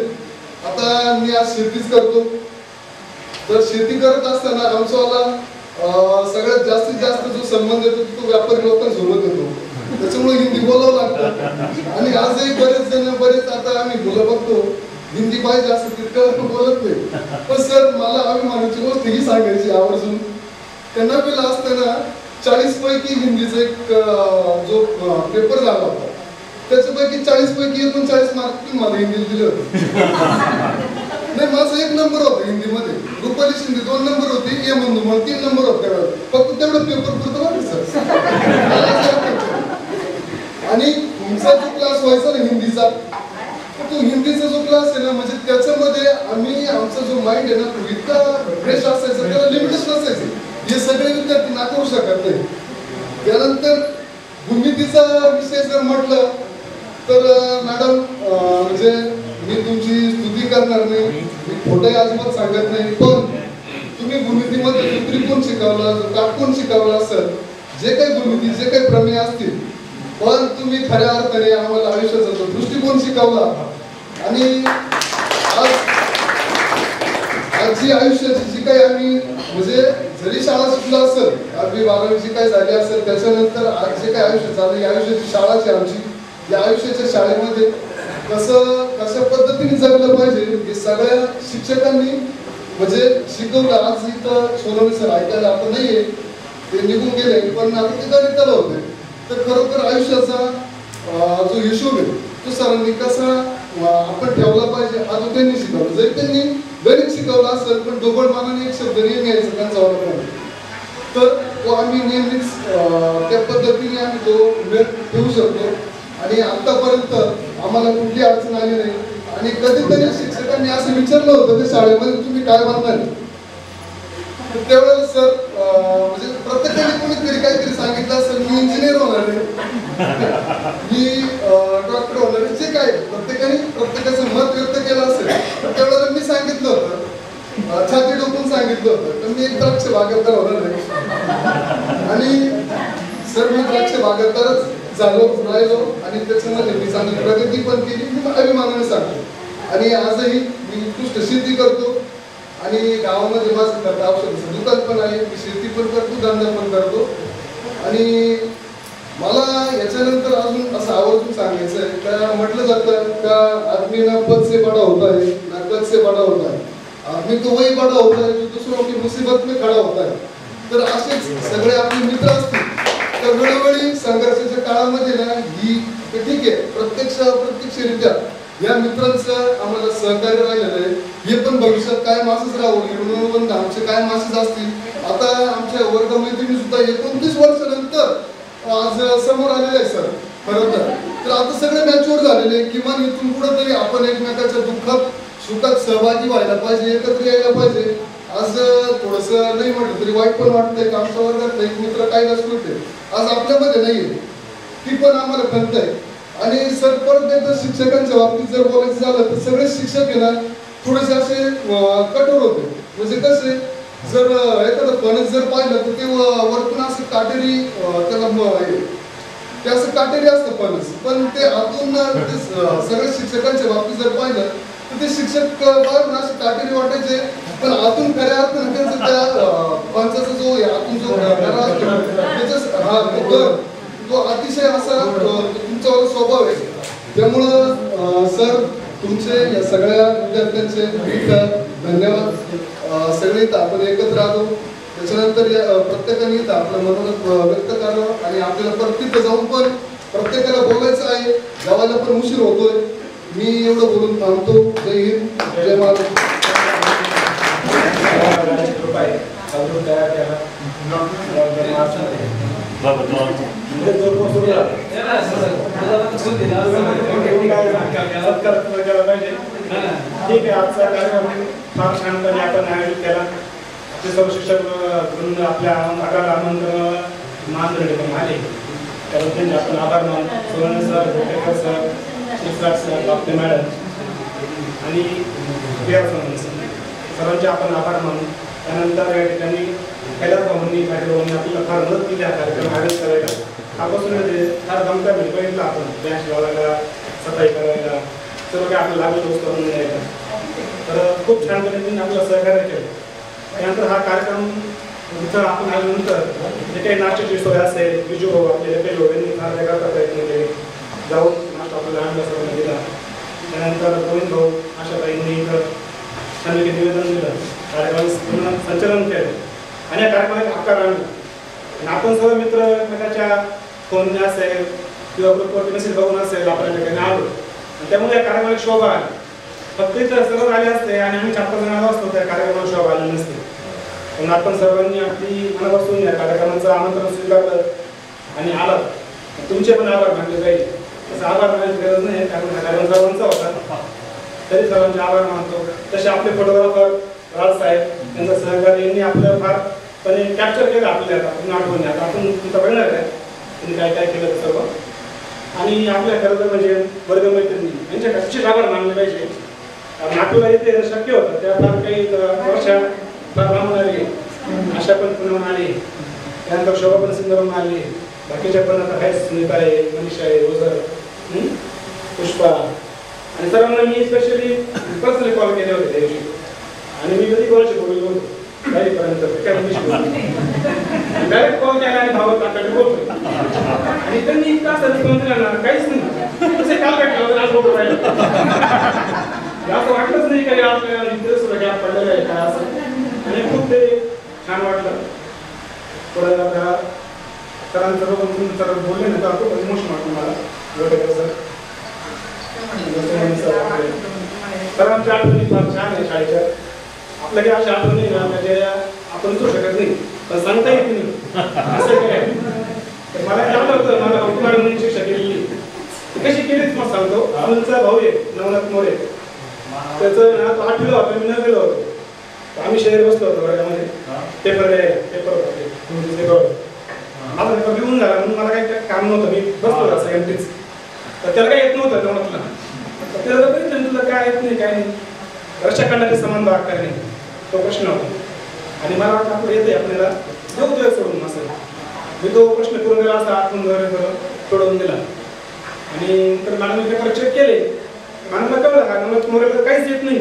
आता मी आज शेतीच करतो, तर शेती करत असताना आमचावाला सगळ्यात जास्तीत जास्त जो संबंध येतो तो व्यापारी लोकांसोबत येतो, त्याच्यामुळे हिंदी बोलावं लागतं. आणि आजही बरेच आता आम्ही मुलं बघतो हिंदी पाहिजे असं तितकं बोलत नाही. पण सर मला अभिमानाची गोष्ट ही सांगायची आवर्जून, त्यांना पहिला असताना 40 पैकी हिंदीचा एक जो पेपर झाला होता, त्याच्यापैकी 40 पैकी 39 मार्क मला हिंदीला दिले होते. नाही माझा 1 नंबर होता हिंदीमध्ये, रुपाली शिंदे 2 नंबर होती, ए म्हणून मला 3 नंबर होते. फक्त तेवढं पेपर पुरतं बघा सर. आणि तुमचा जो क्लास व्हायचा ना हिंदीचा, तो हिंदीचा जो क्लास आहे ना, म्हणजे त्याच्यामध्ये आम्ही आमचा जो माइंड आहे ना तो इतका फ्रेश असायचा, त्याला लिमिटच नसायचं. हे सगळे विद्यार्थी नाकारू शकत नाही. त्यानंतर भूमितीचा विषय जर म्हटलं तर मॅडम म्हणजे मी तुमची स्तुती करणार नाही, मी खोटंही अजिबात सांगत नाही. पण तुम्ही भूमितीमध्ये जो त्रिकोण शिकवला, जो काटकोण शिकवला असेल, जे काही भूमिती जे काही प्रमेय असतील, पण तुम्ही खऱ्या अर्थाने आम्हाला आयुष्याचा जो दृष्टिकोन शिकवला. आणि आज जी आयुष्याची जी काही आम्ही म्हणजे जरी शाळा शिकलो असेल, 11वी 12वी जी काही झाली असेल, त्याच्यानंतर आज जे काही आयुष्य झालं, या आयुष्याची शाळाची आमची, या आयुष्याच्या शाळेमध्ये कशा पद्धतीने जगलं पाहिजे हे सगळ्या शिक्षकांनी म्हणजे शिकवलं. आज इथं सोनवणे सर ऐकायला आता नाहीये, ते निघून गेले, पण आता ते गणिताला होते. तर खरोखर आयुष्याचा जो हिशोब आहे तो सरांनी कसा आपण ठेवला पाहिजे हा जो त्यांनी शिकवला. जरी त्यांनी गणित शिकवला असेल पण ढोबळ मानाने एक शब्द नेहमी यायचा त्यांचा वापर, तर तो आम्ही नेहमीच त्या पद्धतीने आम्ही तो वेळ ठेवू शकतो. आणि आतापर्यंत आम्हाला कुठली अडचण आली नाही. आणि कधीतरी शिक्षकांनी असं विचारलं होतं की शाळेमध्ये तुम्ही काय बनणार, त्यावेळेला सर म्हणजे प्रत्येकाने कोणीतरी काहीतरी सांगितलं असेल मी इंजिनियर होणार आहे, मी डॉक्टर होणार आहे, जे काय प्रत्येकाचं मत व्यक्त केलं असेल. त्यावेळेला मी सांगितलं होतं, छाती डोकून सांगितलं होतं तर मी एक द्राक्ष बागायतदार होणार आहे. आणि सर मी द्राक्ष बागायतदारच राहिलो आणि त्याच्यामध्ये मी चांगली प्रगती पण केली, मी अभिमानाने सांगतो. आणि आजही मी उत्कृष्ट शेती करतो आणि गावामध्ये माझं करता औषधाचं दुकान पण आहे, मी शेती पण करतो, धंदा पण करतो. आणि मला याच्यानंतर अजून असं आवर्जून सांगायचं आहे का म्हटलं जातं का आदमी ना पद से बडा होता है ना कद से बडा होता है, आदमी तो वही बडा होता है जो दूसरों की मुसीबत में खडा होता है. तर असेच सगळे आपले मित्र असतील तर वेळोवेळी संघर्षाच्या काळामध्ये ना ही ठीक आहे प्रत्यक्षरित्या या मित्रांचं आम्हाला सहकार्य राहिलेलं आहे. हे पण भविष्यात कायम असंच राहून आमचे कायम असंच असतील. आता आमच्या वर्गमैत्रिणी सुद्धा 29 वर्षानंतर आज समोर आलेले आहे सर खरं तर आता सगळे मॅच्युअर झालेले. किमान इथून पुढे तरी आपण एकमेकाच्या दुःखात सुखात सहभागी व्हायला पाहिजे, एकत्र यायला पाहिजे. आज थोडंसं नाही म्हटलं तरी वाईट पण वाटतंय की आमच्या वर्गात एक मित्र काही नसतो ते आज आपल्यामध्ये नाहीये, ती पण आम्हाला खंत आहे. आणि सर परत एकदा शिक्षकांच्या बाबतीत जर बोलायचं झालं तर सगळे शिक्षक आहे ना थोडेसे असे कठोर होते. म्हणजे कसे जर एखादं फणस जर पाहिलं तर ते वरतून असं काटेरी त्याला ते असं काटेरी असतं फणस, पण ते आतून सगळ्या शिक्षकांच्या बाबतीत जर पाहिलं तर ते शिक्षक बाहेरून असे काटेरी वाटायचे पण आतून खऱ्या अर्थानं त्यांचं त्या फणसाचा जो आतून जो त्याचा तो अतिशय असा तुमच्यावर स्वभाव आहे. त्यामुळं सर तुमचे या सगळ्या विद्यार्थ्यांचे धन्यवाद. सगळे इथं आपण एकत्र आलो त्याच्यानंतर प्रत्येकाने इथं आपलं मनोगत व्यक्त करावं आणि आपल्याला प्रत्येक जाऊन पण प्रत्येकाला बोलायचं आहे, गावाला पण उशीर होतोय. मी एवढं बोलून थांबतो. जय हिंद, जय महाराष्ट्र. ठीक आहे, आजचा कार्यक्रम फार छानपणे आपण आयोजित केला. आपले सर्व शिक्षक वृंद आपल्या आमंत्रण मान आले त्याबद्दल आपण आभार मानतो. सुवर्ण सर, गोटेकर सर, शिक्षक सर, आपले मॅडम आणि सर्वांचे आपण आभार मानू. त्यानंतर या ठिकाणी कैलास भाऊंनी आपल्याला फार मदत केली हा कार्यक्रम आयोजित करायला. आपण फार दमका बघितला आपण बँच लावायला, सफाई करायला, सर्व काही आपल्याला लागू वस्तू करून द्यायला. तर खूप छान पद्धतीने आपल्याला सहकार्य केलं. त्यानंतर हा कार्यक्रम इथं आपण आल्यानंतर जे काही नाश्त्याची सोय असेल विजू भाऊ आपले काही यांनी फार वेगळा प्रयत्न केले, जाऊन नाश्ता आपल्याला आणला सर्वांना दिला. त्यानंतर गोविंद भाऊ आशाताईंनी इथं छान निवेदन दिलं, कार्यक्रम संचलन केलं आणि या कार्यक्रमाला आकार आणला. आणि आपण सर्व मित्र एकमेकाच्या फोन असेल किंवा ग्रुपवरती मेसेज बघून असेल आपल्या ठिकाणी आलो. त्यामुळे या कार्यक्रमाला शोभा आली. फक्त इथं सर्व आले असते आणि आम्ही 4-5 जण आलो असतो त्या कार्यक्रमाला शोभा आली नसते. पण आपण सर्वांनी आपली मनापासून या कार्यक्रमाचं आमंत्रण स्वीकारलं आणि आलं. तुमचे पण आभार मानले जाईल. तसं आभार मानायची गरज नाही कारण हा कार्यक्रम सर्वांचा होता, तरी सर्वांचे आभार मानतो. तसे आपले फोटोग्राफर राज साहेब त्यांचा सहकारी यांनी आपलं फार पण कॅप्चर केलं आपल्याला आठवणी. आता आपण तुमचं बघणार आहे त्यांनी काय काय केलं सर्व. आणि आपल्या खरं तर म्हणजे वर्गमैत्रिणी यांच्या कच्चे आभार मानले पाहिजे. कारण आपल्याला इथे शक्य होतं त्या फार काही वर्षा फार लांबून आली, आशा पण पुण्याहून आली, त्यानंतर शोभा पण सिंधवरून आली, बाकीच्या पण आता आहे सुनीता आहे, मनीषा आहे, ओझर, पुष्पा आणि सर्वांना मी स्पेशली पर्सनली कॉल केले होते त्या दिवशी. आणि मी कधी कोणाशी बोललो होतो डायरेक्टपर्यंत डायरेक्ट कॉल केला आणि भावत आपल्याकडे बोलतोय आणि त्यांनी इतका असं रिस्पॉन्स दिला ना काहीच नाही. तसे काल भेटलं आज बोलतो राहिलं असं वाटलंच नाही काही आपल्याला इथे सुद्धा गॅप पडलेला आहे काय असं. आणि खूप ते छान वाटलं. पुढे आता सरांचं बघून सर बोलले ना तर खूप इमोशन वाटतं मला लोटेकर सर सरांच्या आठवणी फार छान आहे शाळेच्या. आपल्या काही अशा आठवणी ना म्हणजे आपण विसरू शकत नाही पण सांगता येत नाही असं काय. तर मला काय होतं मला हुकुमार म्हणून शिक्षा केलेली कशी केली तुम्हाला सांगतो. अमोलचा भाऊ आहे नवनाथ मोरे त्याचं ना तो 8वीला होता मी 9वीला होतो. आम्ही शहर बसलो होतो वर्गामध्ये पेपर होता माझा पेपर लिहून झाला म्हणून मला काही काम नव्हतं मी बसलो असं एमटीच. तर त्याला काही येत नव्हतं नवनाथला. तर त्याला बघितलं तुला काय येत नाही काय नाही रक्षाखंडाचे समान भाग काय नाही तो प्रश्न होता. आणि मला वाटतं आपलं येते आपल्याला देऊ दिवस सोडून असं मी तो प्रश्न करून गेला असता आतून सोडवून दिला. आणि तर मॅडम पेपर चेक केले मॅडमला कळलं का नवनाथ मोरेला काहीच येत नाही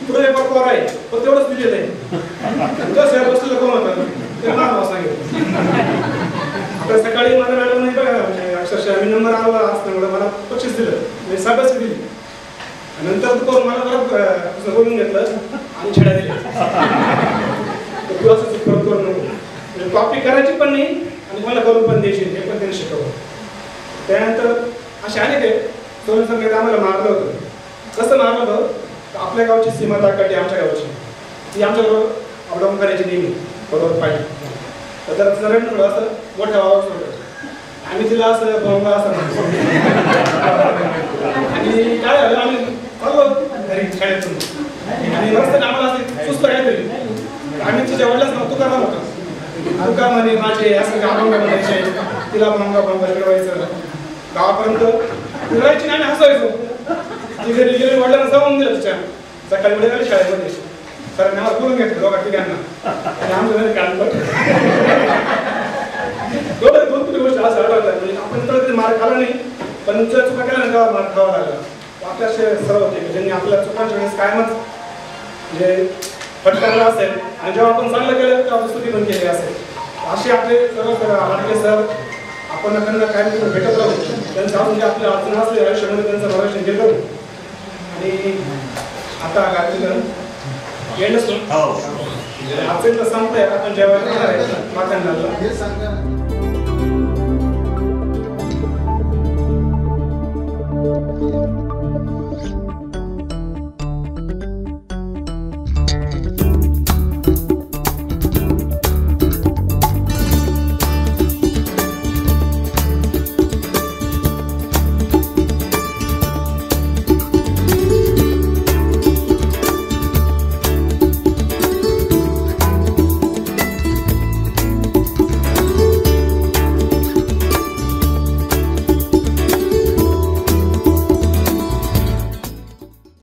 पुढे पेपर कवर आहे पण तेवढंच दिलेलं आहे तो शहर बसलेलं कोण होतं ते नाव सांगितलं. तर सकाळी मला मॅडम नाही बघा अक्षरशः मी नंबर आला असल्यामुळे मला 25 दिलं मी 27 दिली. नंतर तो मला परत बोलून घेतलं आणि छड्या दिल्या तू असं परत करू नको म्हणजे कॉपी करायची पण नाही आणि मला करून पण द्यायची हे पण त्यांनी शिकवलं. त्यानंतर असे अनेक आहे दोन संगीत आम्हाला मारलं होतं. कसं मारलं होतं आपल्या गावची सीमा ताकटी आमच्या गावची ती आमच्याबरोबर अपडाऊन करायची नेहमी बरोबर पाहिजे. तर जरा थोडं असं मोठ्या आवाज होतं आम्ही तिला असं भोंगा असं म्हणतो. आणि काय झालं आम्ही चाललो घरी शाळेतून आणि रस्त्याने आम्हाला असे सुस्त काहीतरी आम्ही तिच्या वडिलाच नाव तुका नाव होतं तुका म्हणे माझे असं अभंग म्हणायचे तिला भोंगा फिरवायचं गावापर्यंत फिरायची आणि हसायचो. ती घरी गेली वडिलांना जाऊन दिलं तिच्या सकाळी वेळ आली शाळेमध्ये सरांनी आम्हाला बोलून घेतलं दोघा ठिकाणा आणि आमच्या घरी काम करतो. दोन तीन गोष्टी असं आढळतात म्हणजे आपण तर मार खाला नाही पण चुका केला ना तेव्हा मार खावा लागला. आपल्या सर्व होते ज्यांनी आपल्या चुकांच्या वेळेस कायमच म्हणजे फटकारला असेल आणि जेव्हा आपण चांगलं केलं तेव्हा स्तुती पण केली असेल. असे आपले सर्व आडके सर आपण त्यांना काय भेटत राहू त्यांचं अजून जे आपल्या अडचण असले आयुष्यामध्ये त्यांचं मार्गदर्शन केलं आणि आता कार्यक्रम येणं आजचं संपतंय आपण जेव्हा माथ्यांना